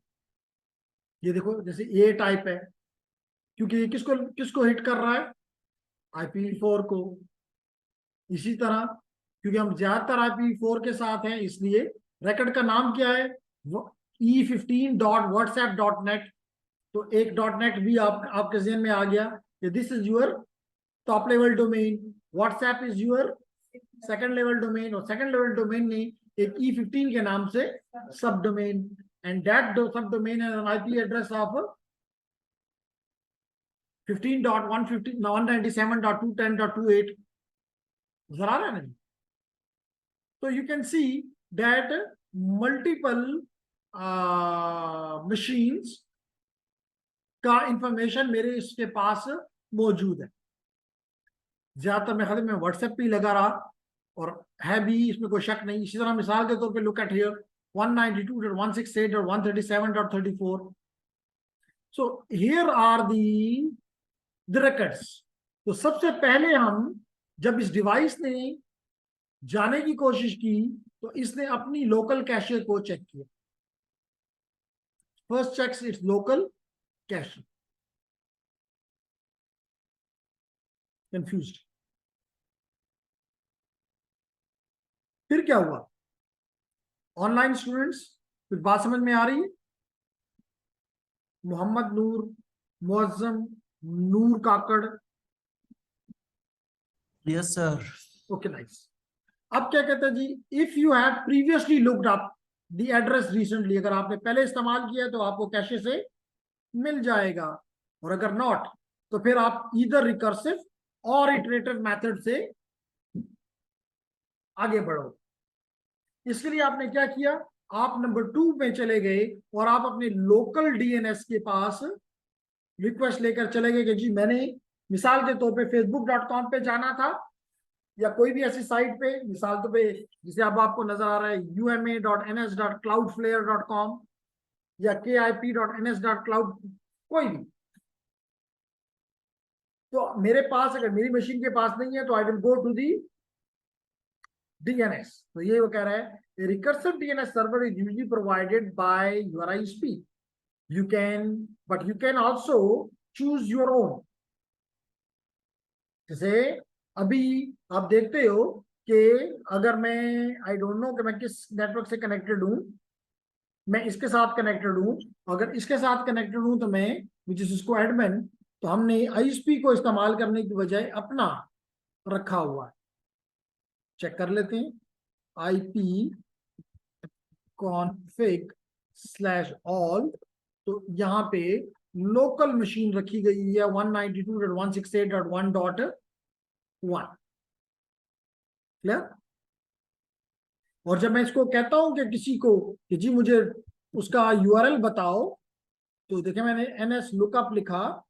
ये देखो जैसे ए टाइप है, क्योंकि ये किसको किसको हिट कर रहा है? IPv4 को। इसी तरह क्योंकि हम ज्यादातर IPv4 के साथ हैं, इसलिए रिकॉर्ड का नाम क्या है? E15.whatsapp.net। तो एक .net भी आपके जहन में आ गया कि this is your top level domain, WhatsApp is your second level domain, और सेकंड लेवल डोमेन ने एक E15 के नाम से सब डोमेन, एंड दैट सब domain has an IP address of 15.197.210.28। नजर आ रहा है ना? तो you can see that multiple machines का इंफॉर्मेशन मेरे इसके पास मौजूद है। ज्यादातर मैं खाली मैं व्हाट्सएप पे ही लगा रहा, और है भी, इसमें कोई शक नहीं। इसी तरह मिसाल के तौर पे look at here 192.168.137.34। So here are the records. तो सबसे पहले हम जब इस डिवाइस ने जाने की कोशिश की तो इसने अपनी लोकल कैशे को चेक किया। First checks its local cache. Confused? फिर क्या हुआ? ऑनलाइन स्टूडेंट्स, फिर बात समझ में आ रही है? Mohammad Noor, Muazzam, Noor Kakar. Yes sir. Okay nice. अब क्या कहते हैं जी? If you have previously looked up the address recently, अगर आपने पहले इस्तेमाल किया है तो आपको कैशे से मिल जाएगा, और अगर नॉट तो फिर आप इधर रिकर्सिव और इटरेटिव मेथड से आगे बढ़ो। इसके लिए आपने क्या किया? आप नंबर 2 में चले गए और आप अपने लोकल डीएनएस के पास रिक्वेस्ट लेकर चले गए कि जी मैंने मिसाल के तौर पे facebook.com पे जाना था, या कोई भी ऐसी साइट पे, मिसाल तो पे जिसे अब आपको नजर आ रहा है uma.ns.cloudflare.com या kip.ns.cloud, कोई भी। तो मेरे पास अगर मेरी मशीन के पास नहीं है तो I will go to the DNS। तो ये वो कह रहा है recursive DNS server is usually provided by your ISP। You can also choose your own. जैसे अभी आप देखते हो कि अगर मैं आई डोंट नो कि मैं किस नेटवर्क से कनेक्टेड हूं, मैं इसके साथ कनेक्टेड हूं, अगर इसके साथ कनेक्टेड हूं तो मैं विच इज इसको एडमिन, तो हमने ISP को इस्तेमाल करने की बजाय अपना रखा हुआ है। चेक कर लेते हैं। IP config स्लैश ऑल, तो यहाँ पे लोकल मशीन रखी गई है 192.168.1.1। क्लियर? और जब मैं इसको कहता हूं कि किसी को कि जी मुझे उसका URL बताओ, तो देखें मैंने NS लुकअप लिखा,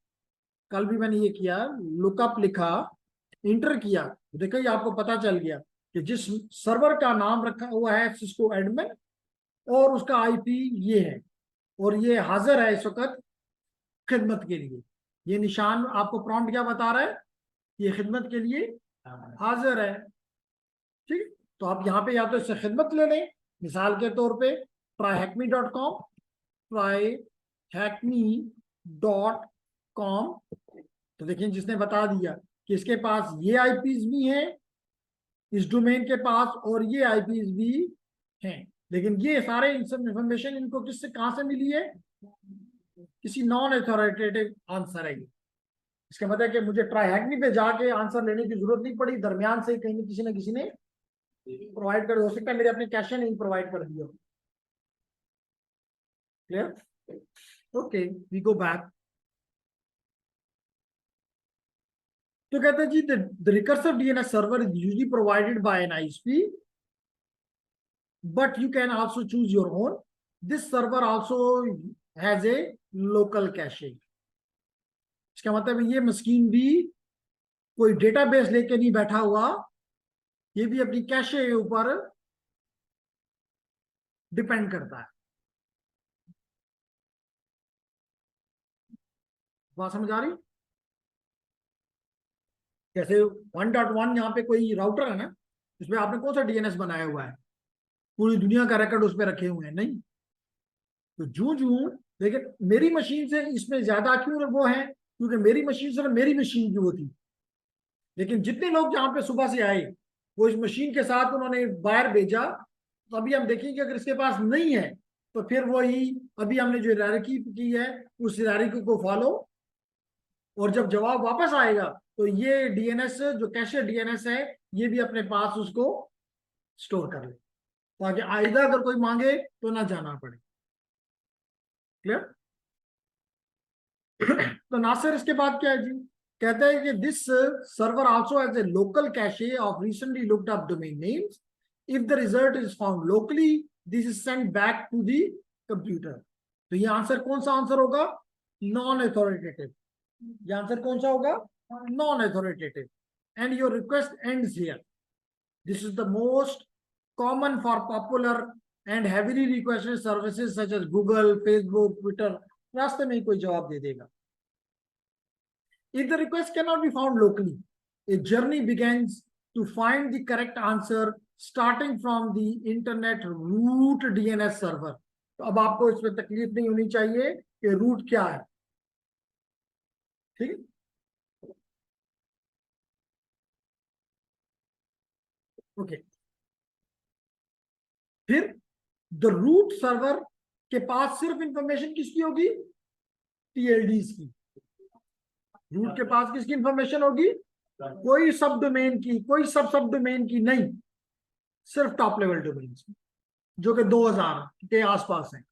कल भी मैंने ये किया, लुकअप लिखा, इंटर किया, देखो ये आपको पता चल गया कि जिस सर्वर का नाम रखा हुआ है सिस्को एडमिन और उसका IP ये है, और ये हाजिर है इस वक्त खिदमत के लिए। ये निशान आपको प्रॉम्प्ट क्या बता रहा है? ये खिदमत के लिए हाजिर है। ठीक, तो आप यहाँ पे या तो इससे खिदमत ले लें, मिसाल के तौर पे tryhackme.com, tryhackme.com। तो देखिए जिसने बता दिया कि इसके पास ये IPs भी हैं इस डोमेन के पास, और ये IPs भी हैं, लेकिन ये सारे इंफॉर्मेशन इनको किससे कहां से मिली है? किसी नॉन अथॉरिटेटिव आंसर है। इसका मतलब है कि मुझे ट्राईहैकनी पे जाके आंसर लेने की जरूरत नहीं पड़ी, दरमियान से कहीं ना किसी ने प्रोवाइड कर, हो सकता है मेरे अपने कैशे नहीं प्रोवाइड कर दिया। Clear? Okay, we go back. तो कहते हैं जी the recursive DNS server is usually provided by an ISP, but you can also choose your own. This server also has a local cache. इसका मतलब ये मशीन भी कोई डेटाबेस लेके नहीं बैठा हुआ, ये भी अपनी कैशे के ऊपर डिपेंड करता है। बात समझ आ रही? जैसे 1.1 यहाँ पे कोई राउटर है ना, इसमें आपने कौन सा डीएनएस बनाया हुआ है? पूरी दुनिया का रिकॉर्ड उस पर रखे हुए हैं नहीं। तो जू जू, लेकिन मेरी मशीन से इसमें ज्यादा क्यों वो है, क्योंकि मेरी मशीन से मेरी मशीन की वो थी। लेकिन जितने लोग यहाँ पे सुबह से आए, वो इस मशीन के साथ उन्होंने बाहर भेजा। तो अभी हम देखेंगे अगर इसके पास नहीं है तो फिर वही अभी हमने जो हायरार्की की है उस हायरार्की को फॉलो, और जब जवाब वापस आएगा तो ये डीएनएस जो कैशे डीएनएस है ये भी अपने पास उसको स्टोर कर ले, ताकि आइंदा अगर कोई मांगे तो ना जाना पड़े। क्लियर? तो नासिर इसके बाद क्या है जी, कहता है कि this server also has a local cache of recently looked up domain names. If the result is found locally, this is sent back to the computer. तो ये आंसर कौन सा आंसर होगा? Non authoritative. ये आंसर कौन सा होगा? Non authoritative. And your request ends here. This is the most common for popular and heavily requested services such as Google, Facebook, Twitter. रास्ते में ही कोई जवाब दे देगा। If the request cannot be found locally, a journey begins to find the correct answer starting from the internet root DNS server. तो अब आपको इसमें तकलीफ नहीं होनी चाहिए कि रूट क्या है। ठीक है? ओके। फिर द रूट सर्वर के पास सिर्फ इंफॉर्मेशन किसकी होगी? टीएलडीज की। रूट के पास किसकी इंफॉर्मेशन होगी? कोई सब डोमेन की, कोई सब डोमेन की नहीं, सिर्फ टॉप लेवल डोमेन की, जो कि 2000 के आसपास है।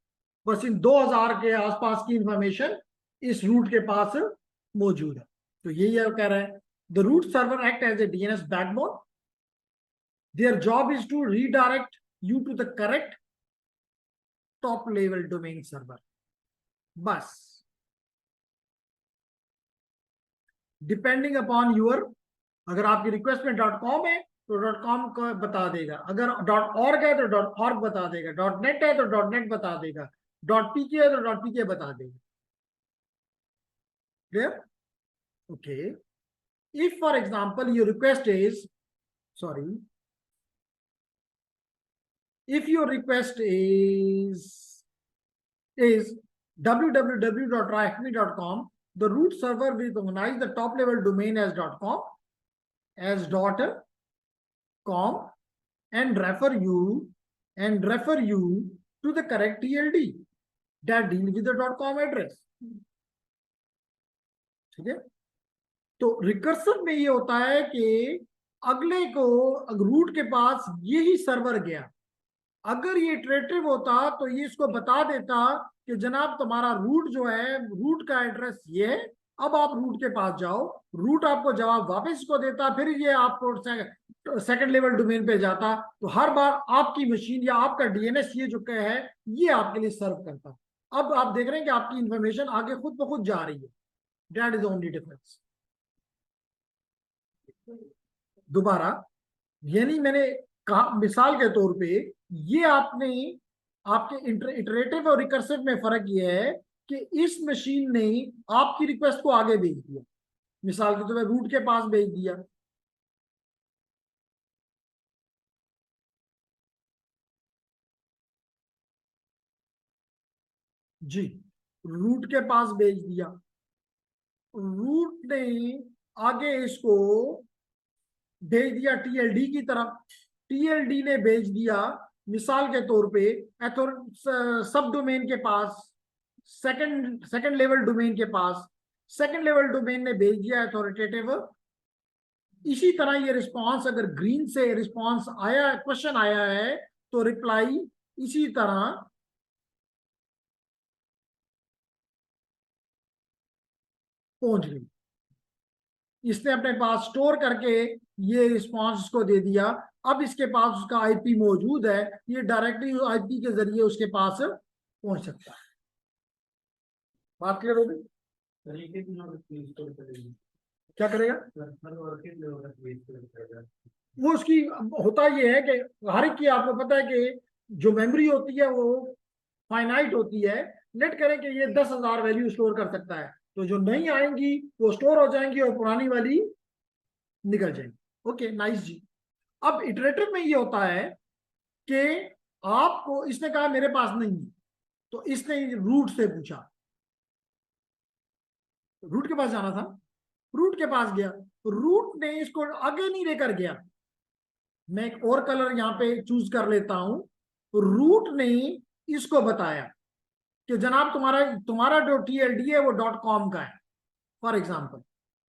बस इन 2000 के आसपास की इंफॉर्मेशन इस रूट के पास मौजूद है। तो यही है कह रहा है, the root server act as a DNS backbone. Their job is to redirect you to the correct top level domain server. बस डिपेंडिंग अपॉन यूर, अगर आपकी रिक्वेस्ट में .com है तो .com को बता देगा, अगर .org है तो .org बता देगा, .net है तो .net बता देगा, .pk है तो .pk बता देगा। Clear? Okay. If for example your request is, sorry, if your request is www.raikme.com, the root server will recognize the top level domain as .com, as .com, and refer you to the correct TLD that deal with the .com address. ठीक है? तो recursive में ये होता है कि अगले को रूट के पास यही सर्वर गया, अगर ये इटरेटिव होता तो ये इसको बता देता कि जनाब तुम्हारा रूट जो है, रूट का एड्रेस ये है, अब आप रूट के पास जाओ। रूट आपको जवाब वापस को देता, फिर ये आपको सेकंड लेवल डोमेन पे जाता। तो हर बार आपकी मशीन या आपका डीएनएस ये जो है ये आपके लिए सर्व करता। अब आप देख रहे हैं कि आपकी इंफॉर्मेशन आगे खुद ब खुद जा रही है। That is only difference. दोबारा, यानी मैंने कहा मिसाल के तौर पे, ये आपने आपके इटरेटिव और रिकर्सिव में फर्क ये है कि इस मशीन ने आपकी रिक्वेस्ट को आगे भेज दिया, मिसाल के तौर पे रूट के पास भेज दिया। जी, रूट के पास भेज दिया, रूट ने आगे इसको भेज दिया टीएलडी की तरफ, टीएलडी ने भेज दिया मिसाल के तौर पे सब डोमेन के पास, सेकंड लेवल डोमेन के पास, सेकंड लेवल डोमेन ने भेज दिया अथॉरिटेटिव। इसी तरह ये रिस्पॉन्स, अगर ग्रीन से रिस्पॉन्स आया, क्वेश्चन आया है, तो रिप्लाई इसी तरह पहुंच गई। इसने अपने पास स्टोर करके ये रिस्पॉन्स को दे दिया। अब इसके पास उसका आईपी मौजूद है, ये डायरेक्टली आईपी के जरिए उसके पास पहुंच सकता है। बात क्लियर हो गई? क्या करेगा वो? उसकी होता ये है कि हर एक की, आपको पता है कि जो मेमोरी होती है वो फाइनाइट होती है। लेट करें कि ये 10,000 वैल्यू स्टोर कर सकता है, तो जो नई आएंगी वो स्टोर हो जाएंगी और पुरानी वाली निकल जाएंगी। ओके, नाइस जी। अब इटरेटिव में ये होता है कि आपको, इसने कहा मेरे पास नहीं है, तो इसने रूट से पूछा, रूट के पास जाना था, रूट के पास गया, रूट ने इसको आगे नहीं लेकर गया। मैं एक और कलर यहाँ पे चूज कर लेता हूं। रूट ने इसको बताया कि जनाब तुम्हारा तुम्हारा जो TLD है वो .com का है, फॉर एग्जाम्पल।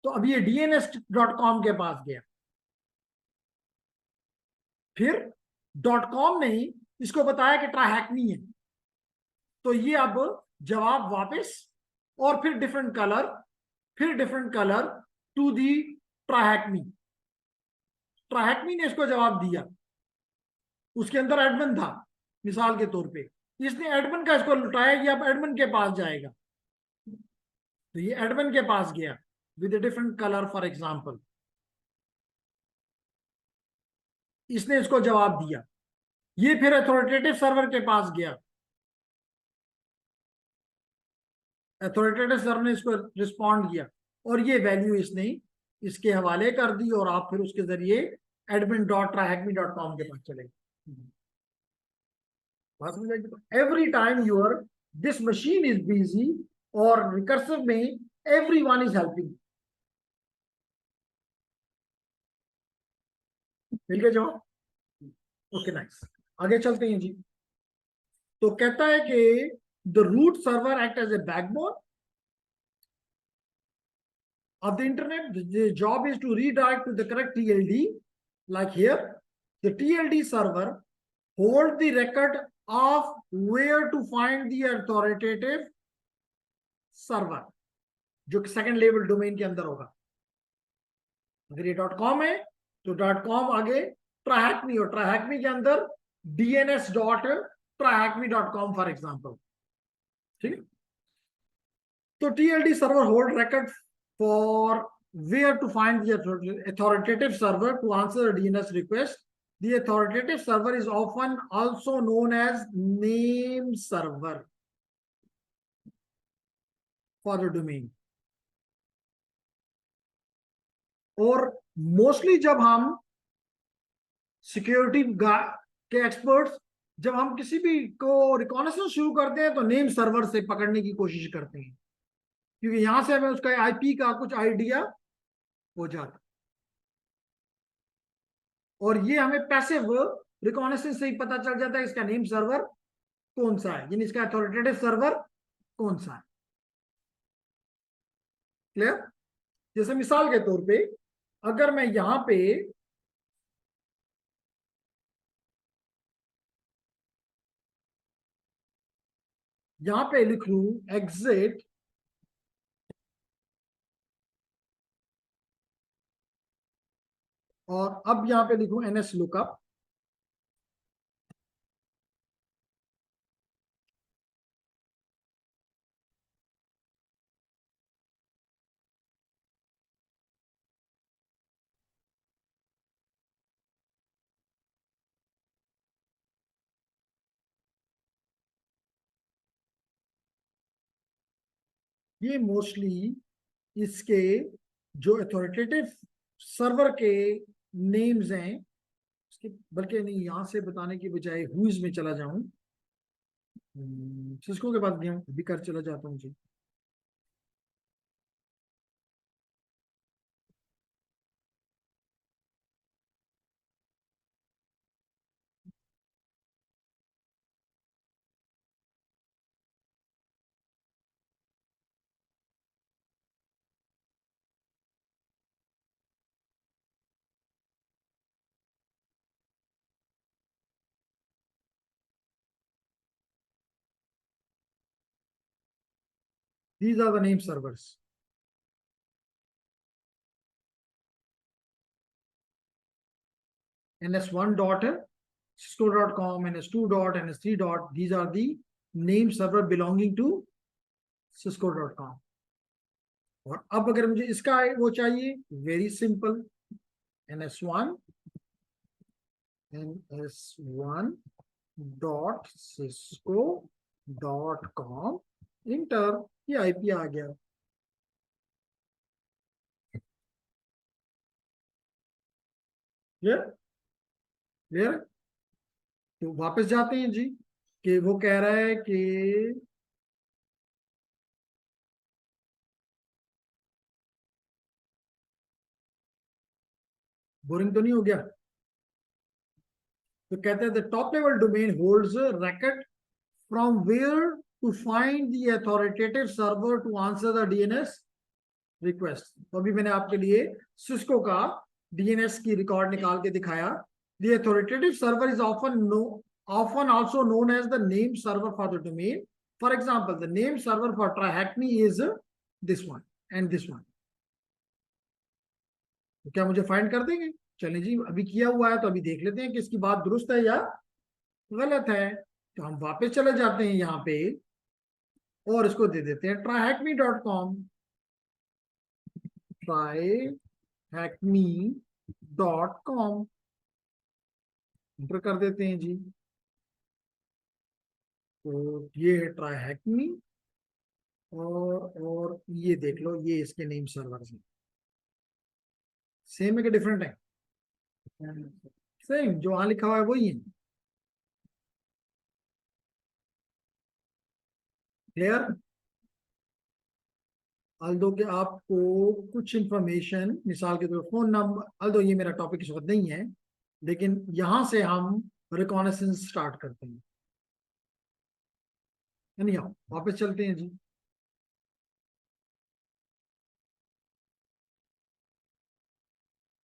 तो अब ये DNS.com के पास गया, फिर .com ने इसको बताया कि ट्राहैकनी है, तो ये अब जवाब वापस, और फिर डिफरेंट कलर, फिर डिफरेंट कलर टू दी ट्राहैकनी। ट्राहैकनी ने इसको जवाब दिया, उसके अंदर एडमिन था मिसाल के तौर पे, इसने एडमिन का इसको लुटाया, ये अब एडमिन के पास जाएगा, तो ये एडमिन के पास गया with different colour for example, इसने इसको जवाब दिया। ये फिर अथॉरिटेटिव सर्वर के पास गया, अथॉरिटेटिव सर्वर ने इसको रिस्पॉन्ड किया, और ये वैल्यू इसने इसके हवाले कर दी, और आप फिर उसके जरिए admin.trahacme.com के पास चले गए। बात समझ आई? Every time your this machine is busy, और रिकर्सिव में एवरी वन इज हेल्पिंग। मिल गया जवाब? Okay, nice. आगे चलते हैं जी। तो कहता है कि the root server act as a backbone of the internet. The job is to redirect to the correct TLD. Like here, the TLD server hold the record of where to find the authoritative server, जो second level domain के अंदर होगा। अगर ये .com है तो .com आगे ट्राहैकमी, और ट्राहैकमी के अंदर DNS.trahacme.com फॉर एग्जाम्पल। ठीक है? तो TLD server hold record for where to find the authoritative server to answer a DNS request. The authoritative server is often also known as name server for the domain. और mostly जब हम security के experts, जब हम किसी भी को reconnaissance शुरू करते हैं तो नेम सर्वर से पकड़ने की कोशिश करते हैं, क्योंकि यहां से हमें उसका आईपी का कुछ आइडिया हो जाता है, और ये हमें पैसिव रिकॉनेसेंस से ही पता चल जाता है इसका नेम सर्वर कौन सा है, यानी इसका अथॉरिटेटिव सर्वर कौन सा है। क्लियर? जैसे मिसाल के तौर पे, अगर मैं यहां पे लिख लू एग्जिट, और अब यहां पे लिखूं NS लुकअप, ये मोस्टली इसके जो अथॉरिटेटिव सर्वर के नेम्स हैं, उसके, बल्कि नहीं, यहां से बताने की बजाय हुईज में चला जाऊं, सिस्को के पास गया हूं, अभी कर चला जाता हूं जी। These are the name servers. ns1 dot cisco.com, ns2 dot, ns3 dot, these are the name server belonging to cisco.com. और अब अगर मुझे इसका वो चाहिए, very simple, ns1 dot cisco dot com, inter, ये आईपी आ गया। Clear clear. तो वापस जाते हैं जी, कि वो कह रहा है कि बोरिंग तो नहीं हो गया। तो कहते हैं the top level domain holds record from where to find the authoritative server to answer the DNS request। तो अभी मैंने आपके लिए सिस्को का DNS की रिकॉर्ड निकाल के दिखाया। The authoritative server is often also known as the name server for the domain. For example, the name server for TryHackMe is this one and this one। तो क्या मुझे फाइंड कर देंगे? चलिए जी, अभी किया हुआ है तो अभी देख लेते हैं कि इसकी बात दुरुस्त है या गलत है। तो हम वापस चले जाते हैं यहाँ पे और इसको दे देते हैं tryhackme.com, tryhackme.com इंटर कर देते हैं जी। तो ये है TryHackMe, और ये देख लो, ये इसके नेम सर्वर है। सेम है कि डिफरेंट है? सेम, जो वहां लिखा हुआ है वही है। क्लियर? अल्दो के आपको कुछ इंफॉर्मेशन, मिसाल के तौर फोन नंबर, अल्दो ये मेरा टॉपिक इस वक्त नहीं है, लेकिन यहां से हम रिकॉनेसेंस स्टार्ट करते हैं। यानी वापस चलते हैं जी।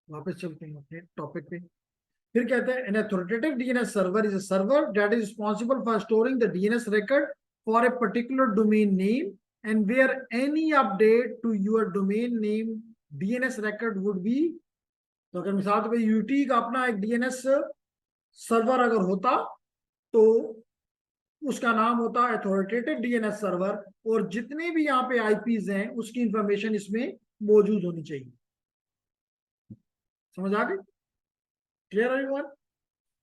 वापस चलते हैं अपने टॉपिक पे। फिर कहते हैं an authoritative DNS server is a server that is responsible for storing the DNS record for a particular domain name and where any update to your domain name DNS record would be। तो अगर मिसाल के लिए UT का अपना एक DNS server अगर होता तो उसका नाम होता अथॉरिटेटिव DNS सर्वर, और जितने भी यहाँ पे आईपीज हैं उसकी इंफॉर्मेशन इसमें मौजूद होनी चाहिए। समझ आ गई? Clear everyone?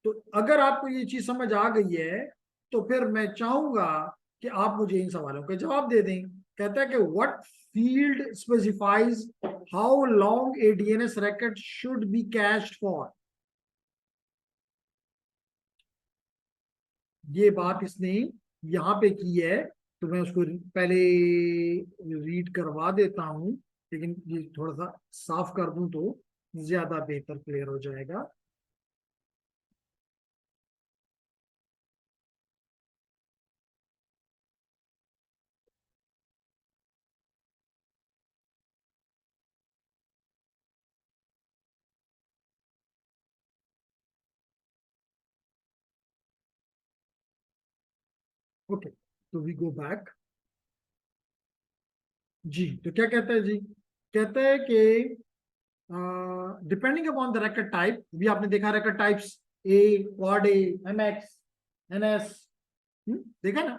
तो अगर आपको ये चीज समझ आ गई है तो फिर मैं चाहूंगा कि आप मुझे इन सवालों के जवाब दे दें। कहता है कि what field specifies how long A DNS record should be cached for. ये बात इसने यहां पे की है, तो मैं उसको पहले रीड करवा देता हूं, लेकिन ये थोड़ा सा साफ कर दूं तो ज्यादा बेहतर क्लियर हो जाएगा। ओके, तो वी गो बैक जी। तो क्या कहता है जी? कहता है कि depending upon the record type, भी आपने देखा record टाइप्स ए, क्वाड ए, MX, NS, देखा ना?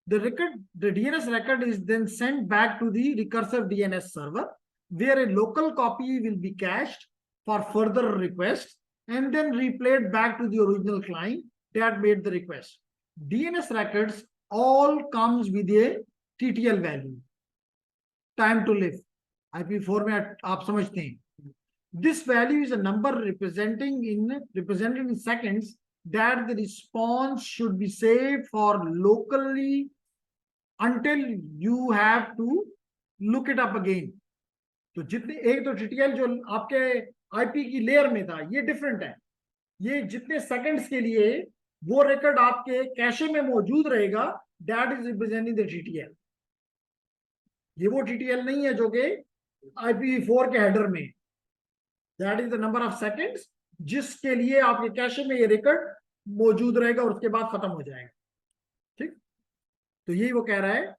The DNS record is then sent back to the recursive DNS server where a local copy will be cached for further requests and then replayed back to the original client that made the request. DNS records all comes with a TTL value, time to live, IP4 में आप समझते हैं। This value is a number represented in seconds that the response should be saved for locally until you have to look it up again। तो जितने, एक तो TTL जो आपके आईपी की लेयर में था ये डिफरेंट है, ये जितने सेकंड्स के लिए वो रिकॉर्ड आपके कैशे में मौजूद रहेगा, that is representing the TTL। ये वो TTL नहीं है जो कि IPv4 के हेडर में, that is the number of seconds जिसके लिए आपके कैशे में ये रिकॉर्ड मौजूद रहेगा और उसके बाद खत्म हो जाएगा। ठीक, तो यही वो कह रहा है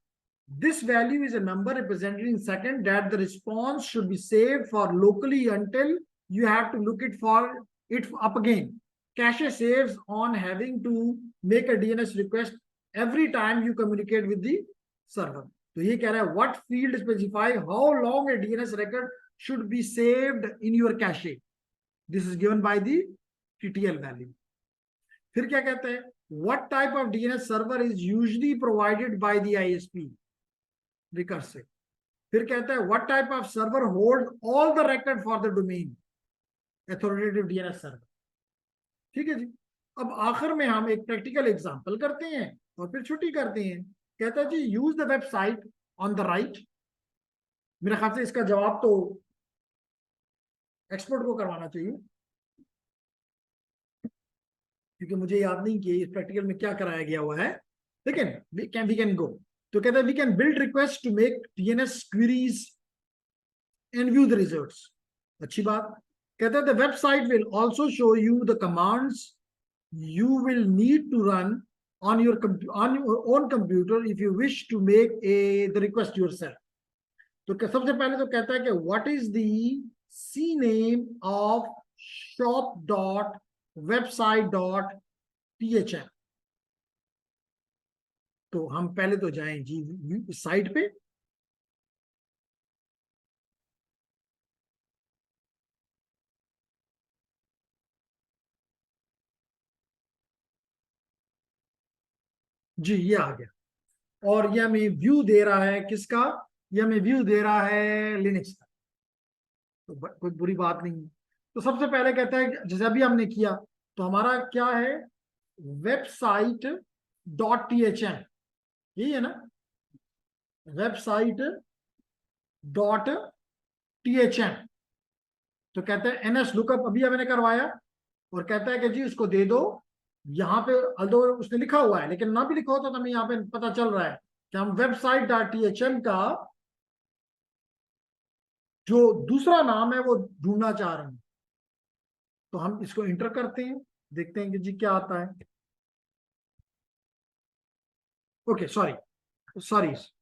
This value is a number represented in second that the response should be saved for locally until you have to look it for it up again. Cache saves on having to make a DNS request every time you communicate with the server. तो ये कह रहा है what field specify how long a DNS record should be saved in your cache. This is given by the TTL value. फिर क्या कहते हैं what type of DNS server is usually provided by the ISP. Recursive. फिर कहता है what type of server holds all the record for the domain. Authoritative DNS server. ठीक है जी. अब आखिर में हम एक प्रैक्टिकल एग्जांपल करते हैं और फिर छुट्टी करते हैं. कहता है जी use the website on the right. मेरे ख्याल से इसका जवाब तो एक्सपर्ट को करवाना चाहिए क्योंकि मुझे याद नहीं कि इस प्रैक्टिकल में क्या कराया गया हुआ है. लेकिन वी कैन गो. तो कहता है we can build request to make DNS queries and view the results. अच्छी बात. कहता है the website will also show you the commands you will need to run on your own computer if you wish to make the request yourself. तो सबसे पहले तो कहता है कि what is the cname of shop.website.thm. तो हम पहले तो जाएं जी साइट पे. जी ये आ गया और ये हमें व्यू दे रहा है किसका. ये हमें व्यू दे रहा है लिनक्स का. तो कोई बुरी बात नहीं है. तो सबसे पहले कहता है जैसे अभी हमने किया तो हमारा क्या है वेबसाइट डॉट THM. यही है ना वेबसाइट डॉट THM. तो कहते हैं NS लुकअप अभी मैंने करवाया और कहता है कि जी उसको दे दो. यहाँ पे अल्दो उसने लिखा हुआ है लेकिन ना भी लिखा होता तो हमें यहाँ पे पता चल रहा है कि हम वेबसाइट डॉट THM का जो दूसरा नाम है वो ढूंढना चाह रहे हैं. तो हम इसको इंटर करते हैं देखते हैं कि जी क्या आता है. ओके सॉरी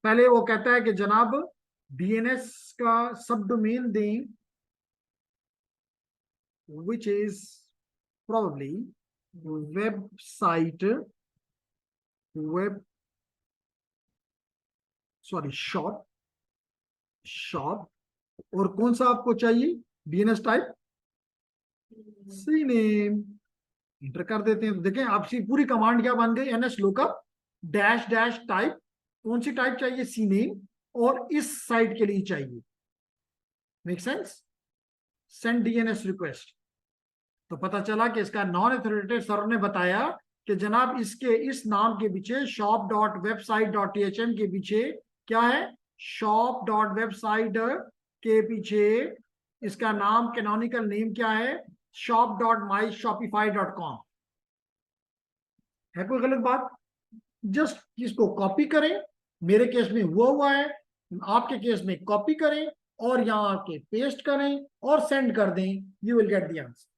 पहले वो कहता है कि जनाब DNS का सब डोमेन दें which is probably website shop और कौन सा आपको चाहिए DNS टाइप cname. इंटर कर देते हैं तो देखें आपकी पूरी कमांड क्या बन गई NS lookup dash dash type. कौन सी टाइप चाहिए cname और इस साइट के लिए चाहिए. Make sense. Send DNS request. तो पता चला कि इसका नॉन अथॉरिटेटिव सर्वर ने बताया कि जनाब इसके इस नाम के पीछे shop.website.thm के पीछे क्या है shop.website के पीछे इसका नाम कैनोनिकल नेम क्या है shop.myshopify.com. है कोई गलत बात. जस्ट इसको कॉपी करें. मेरे केस में हुआ है आपके केस में कॉपी करें और यहां आके पेस्ट करें और सेंड कर दें. You will get the answer.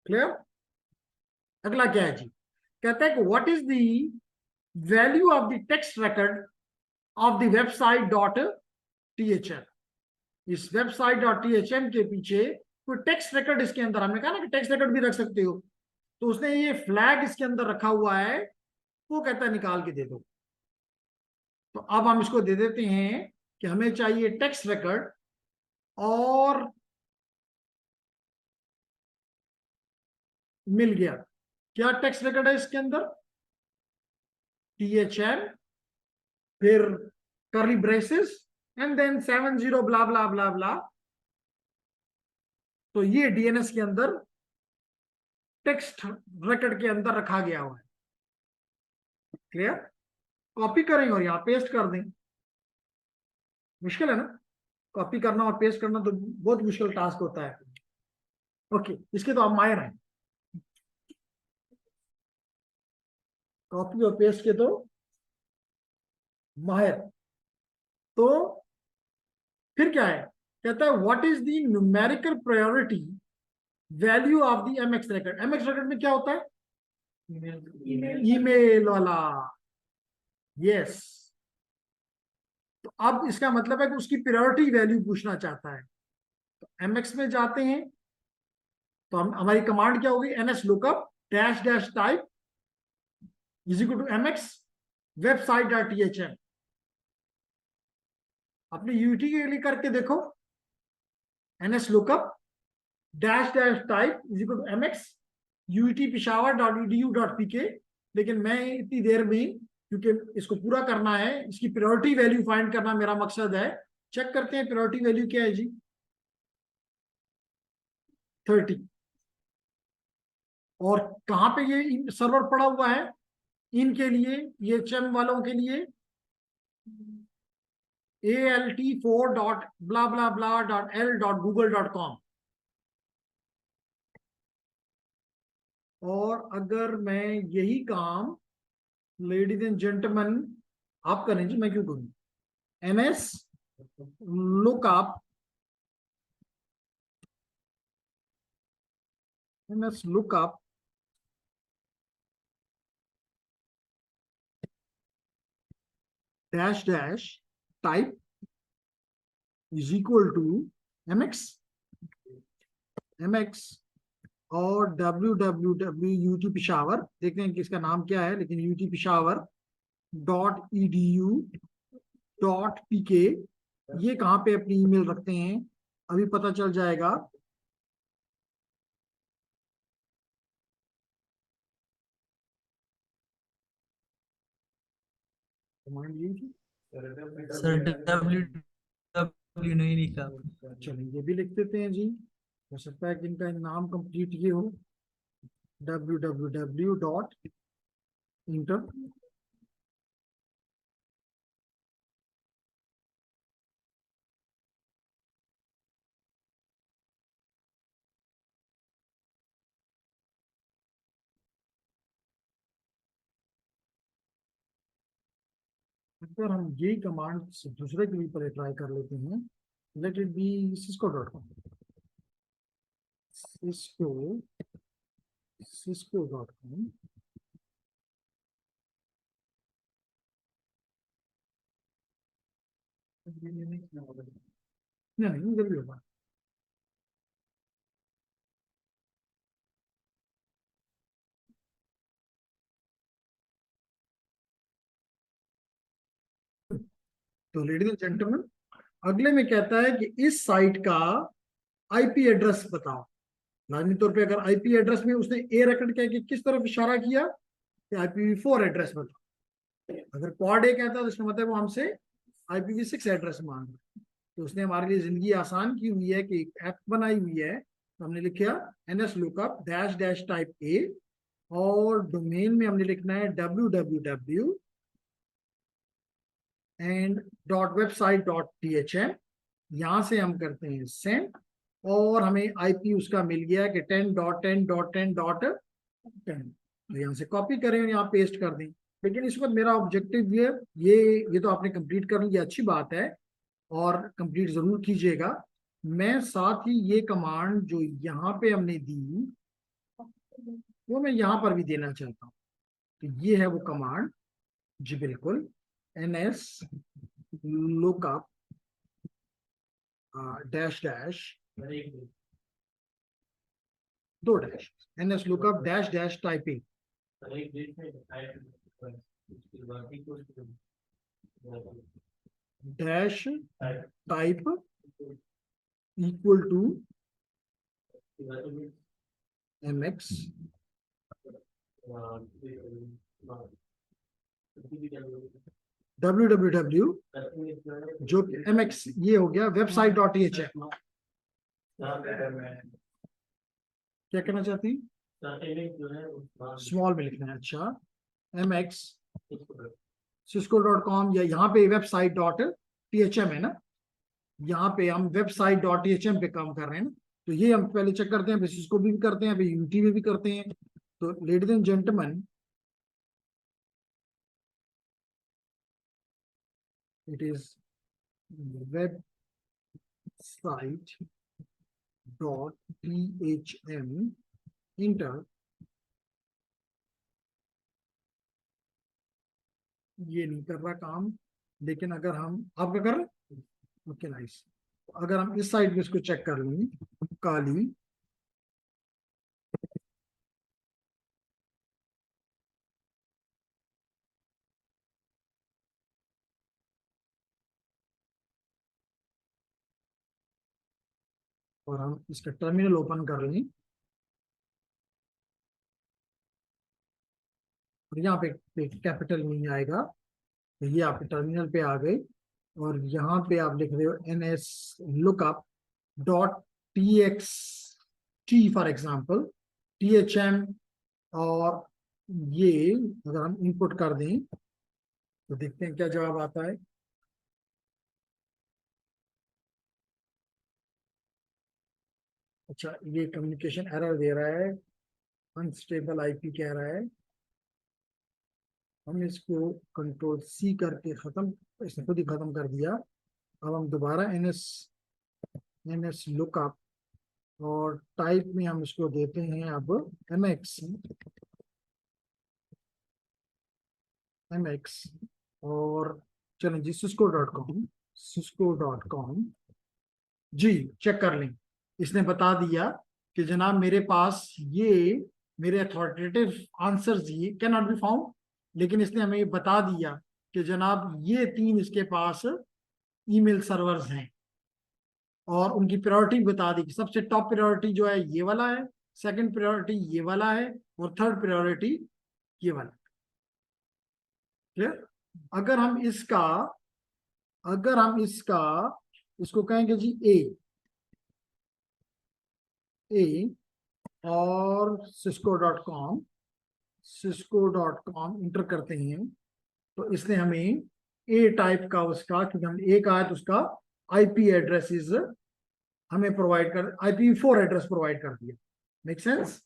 Clear. अगला क्या है जी कहता है कि what is the value of the text record of the website dot THM. इस वेबसाइट डॉट THM के पीछे कोई टेक्स्ट रिकॉर्ड इसके अंदर हमने कहा ना कि टेक्स्ट रिकॉर्ड भी रख सकते हो. तो उसने ये फ्लैग इसके अंदर रखा हुआ है वो कहता है निकाल के दे दो. तो अब हम इसको दे देते हैं कि हमें चाहिए टेक्स्ट रिकॉर्ड और मिल गया. क्या टेक्स्ट रिकॉर्ड है इसके अंदर THM फिर करली ब्रेसेस एंड देन 70 ब्ला ब्ला ब्ला ब्ला. तो ये DNS के अंदर टेक्स्ट रिकॉर्ड के अंदर रखा गया हुआ है. क्लियर. कॉपी करें और यहां पेस्ट कर दें. मुश्किल है ना कॉपी करना और पेस्ट करना तो बहुत मुश्किल टास्क होता है. ओके इसके तो आप माहिर हैं. कॉपी और पेस्ट के तो माहिर. तो फिर क्या है कहता है what is the numerical priority value of the MX record. MX record में क्या होता है ईमेल वाला. यस तो अब इसका मतलब है कि उसकी प्रायोरिटी वैल्यू पूछना चाहता है। तो mx में जाते हैं, तो हम हमारी कमांड क्या होगी, ns lookup dash dash type is equal to mx website dot THM. अपने यूटी के लिए करके देखो, ns lookup dash dash type is equal to mx uitpeshawar.edu.pk। लेकिन मैं इतनी देर में, क्योंकि इसको पूरा करना है, इसकी प्रायोरिटी वैल्यू फाइंड करना मेरा मकसद है। चेक करते हैं प्रायोरिटी वैल्यू क्या है जी, 30। और कहाँ पे ये सर्वर पड़ा हुआ है, इनके लिए, ये चम वालों के लिए alt4.blah blah blah.l.google.com। और अगर मैं यही काम, लेडीज एंड जेंटलमैन, आप करें जी, मैं क्यों करूं, ns lookup ns lookup dash dash type is equal to mx और www पेशावर, देखते हैं कि इसका नाम क्या है, लेकिन utpeshawar.edu.pk, ये कहाँ पे अपनी ईमेल रखते हैं अभी पता चल जाएगा। कमांड यही थी, सर डब्ल्यू नहीं लिखा आपने। चलिए ये भी लिख देते हैं जी, हो सकता है कि इनका नाम कंप्लीट ये हो, www.inter। अगर हम यही कमांड दूसरे के लिए पर ट्राई कर लेते हैं, let it be cisco.com, cisco.com। नहीं इधर भी होगा। तो लेडीज एंड जेंटलमैन, अगले में कहता है कि इस साइट का आईपी एड्रेस बताओ। लाजमी तौर पे अगर आईपी एड्रेस में उसने ए रेकॉर्ड किया कि किस तरफ इशारा किया कि IPv4 एड्रेस बताओ। अगर क्वाड ए कहता है तो इसका मतलब वो हमसे IPv6 एड्रेस मांग रहा है। तो उसने हमारे लिए जिंदगी आसान की हुई है कि एक ऐप बनाई हुई है, तो हमने लिखा ns lookup dash dash type A, और डोमेन में हमने लिखना है www एंड .website.thm। यहां से हम करते हैं सेंड, और हमें आईपी उसका मिल गया कि 10.10.10.10। तो यहाँ से कॉपी करें और यहाँ पेस्ट कर दें। लेकिन इस वक्त मेरा ऑब्जेक्टिव ये तो आपने कंप्लीट कर लिया, अच्छी बात है, और कंप्लीट जरूर कीजिएगा। मैं साथ ही ये कमांड जो यहाँ पे हमने दी, वो मैं यहाँ पर भी देना चाहता हूँ। तो ये है वो कमांड जी, बिल्कुल, ns lookup डैश डैश, दो dash, ns lookup dash dash typing dash type equal to mx www, जो mx ये हो गया website.html। क्या कहना चाहती, स्मॉल में लिखना है, अच्छा, mx cisco.com, या यहाँ पे website.thm है ना, यहाँ पे हम website.thm पे काम कर रहे हैं ना। तो ये हम पहले चेक करते हैं, फिर सिस्को भी करते हैं, फिर यूटी में भी करते हैं। तो ladies and gentleman, it is website.thm inter, ये नहीं कर रहा काम, लेकिन अगर हम आपका कर रहे हैं, ओके नाइस। अगर हम इस साइड में इसको चेक कर लें, काली, और हम इसका टर्मिनल ओपन कर लें, और यहाँ पे कैपिटल में ही आएगा, तो ये आपके टर्मिनल पे आ गए। और यहाँ पे आप लिख रहे हो NS lookup dot TXT for example, THM, और ये अगर हम इनपुट कर दें तो देखते हैं क्या जवाब आता है। अच्छा, ये कम्युनिकेशन एरर दे रहा है, अनस्टेबल IP कह रहा है। हम इसको कंट्रोल C करके खत्म, इसने खुद ही खत्म कर दिया। अब हम दोबारा NS लुकअप, और टाइप में हम इसको देते हैं अब MX, और चलें जी cisco.com जी, चेक कर लें। इसने बता दिया कि जनाब मेरे पास ये मेरे अथॉरिटेटिव आंसर्स ये कैन नॉट बी फाउंड, लेकिन इसने हमें ये बता दिया कि जनाब ये 3 इसके पास ईमेल सर्वर्स हैं, और उनकी प्रायोरिटी बता दी कि सबसे टॉप प्रायोरिटी जो है ये वाला है, सेकंड प्रायोरिटी ये वाला है, और थर्ड प्रायोरिटी ये वाला। क्लियर? अगर हम इसका अगर हम इसका इसको कहेंगे जी ए और cisco.com इंटर करते हैं, तो इसने हमें ए टाइप का उसका, क्योंकि हम ए का है तो उसका IP एड्रेस इज हमें प्रोवाइड कर, IPv4 एड्रेस प्रोवाइड कर दिया। Make sense?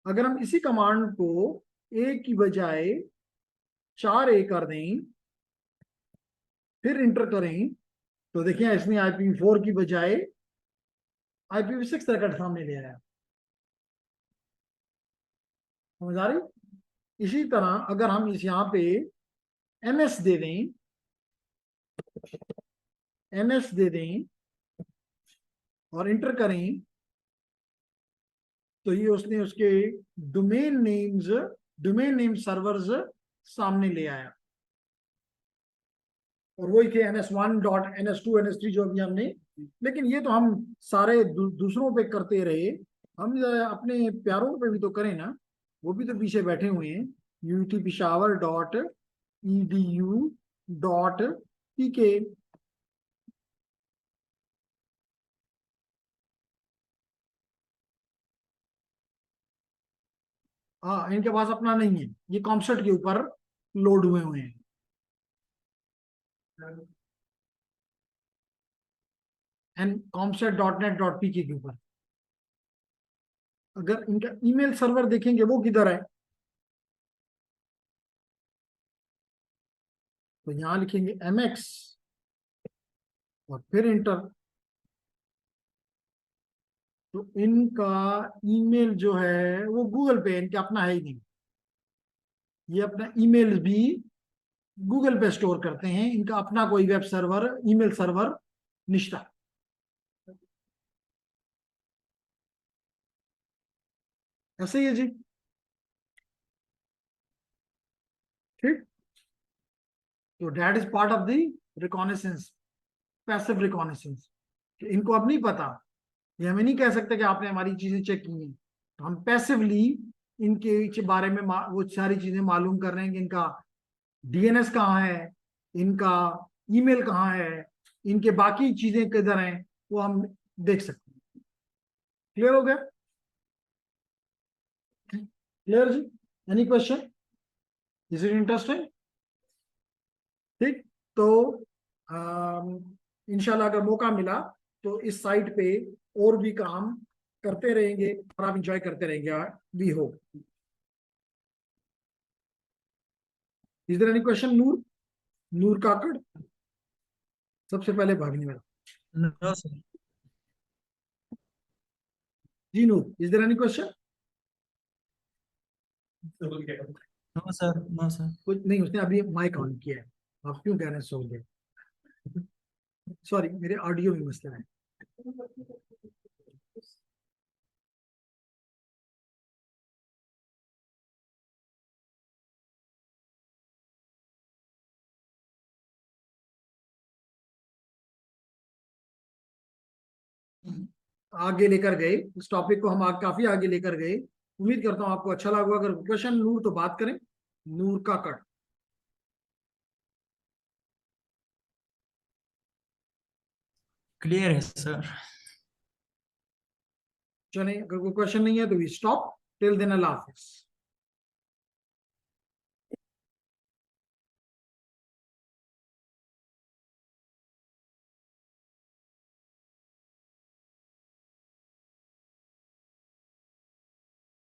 अगर हम इसी कमांड को ए की बजाय 4A कर दें, फिर इंटर करें, तो देखिए इसने IPv4 की बजाय IPv6 रिकॉर्ड सामने ले आया। समझ आ रही? इसी तरह अगर हम इस यहाँ पे MS दे दें, और इंटर करें, तो ये उसने उसके डोमेन नेम सर्वर्स सामने ले आया, और वही थे NS1.NS2 NS3 जो अभी हमने। लेकिन ये तो हम सारे दूसरों पे करते रहे, हम अपने प्यारों पे भी तो करें ना, वो भी तो पीछे बैठे हुए हैं। UTPeshawar.edu.pk, हाँ, इनके पास अपना नहीं है, ये कॉमसेट के ऊपर लोड हुए हैं। एंड comset.net.pk के ऊपर। अगर इनका ईमेल सर्वर देखेंगे वो किधर है, तो यहां लिखेंगे MX और फिर इंटर। तो इनका ईमेल जो है वो गूगल पे, इनका अपना है ही नहीं। ये अपना ईमेल भी गूगल पे स्टोर करते हैं, इनका अपना कोई वेब सर्वर, ईमेल सर्वर निश्चित। ऐसे ही है जी। ठीक, तो that is part of the reconnaissance, passive reconnaissance. इनको अब नहीं पता, ये हमें नहीं कह सकते कि आपने हमारी चीजें चेक की हैं, तो हम पैसिवली इनके बारे में वो सारी चीजें मालूम कर रहे हैं कि इनका DNS कहाँ है, इनका ईमेल कहाँ है, इनके बाकी चीजें किधर हैं, वो हम देख सकते हैं। क्लियर हो गया? क्लियर जी? Any question? Is it interesting? ठीक, तो इंशाल्लाह अगर मौका मिला तो इस साइट पे और भी काम करते रहेंगे, और आप इंजॉय करते रहेंगे। We hope. Is there any question? Noor Kakar, सबसे पहले भागने वाला। No sir. जी Noor, is there any question? No sir, no sir. कुछ नहीं, उसने अभी माइक ऑन किया है। आप क्यों कह रहे हैं सो गए? सॉरी, मेरे ऑडियो में मसला है। आगे लेकर गए इस टॉपिक को, हम काफी आगे लेकर गए। उम्मीद करता हूं आपको अच्छा लगा। अगर क्वेश्चन नूर तो बात करें, नूर का कट। क्लियर है सर। चलें, अगर कोई क्वेश्चन नहीं है तो वी स्टॉप टिल देन। अल्लाह हाफिज।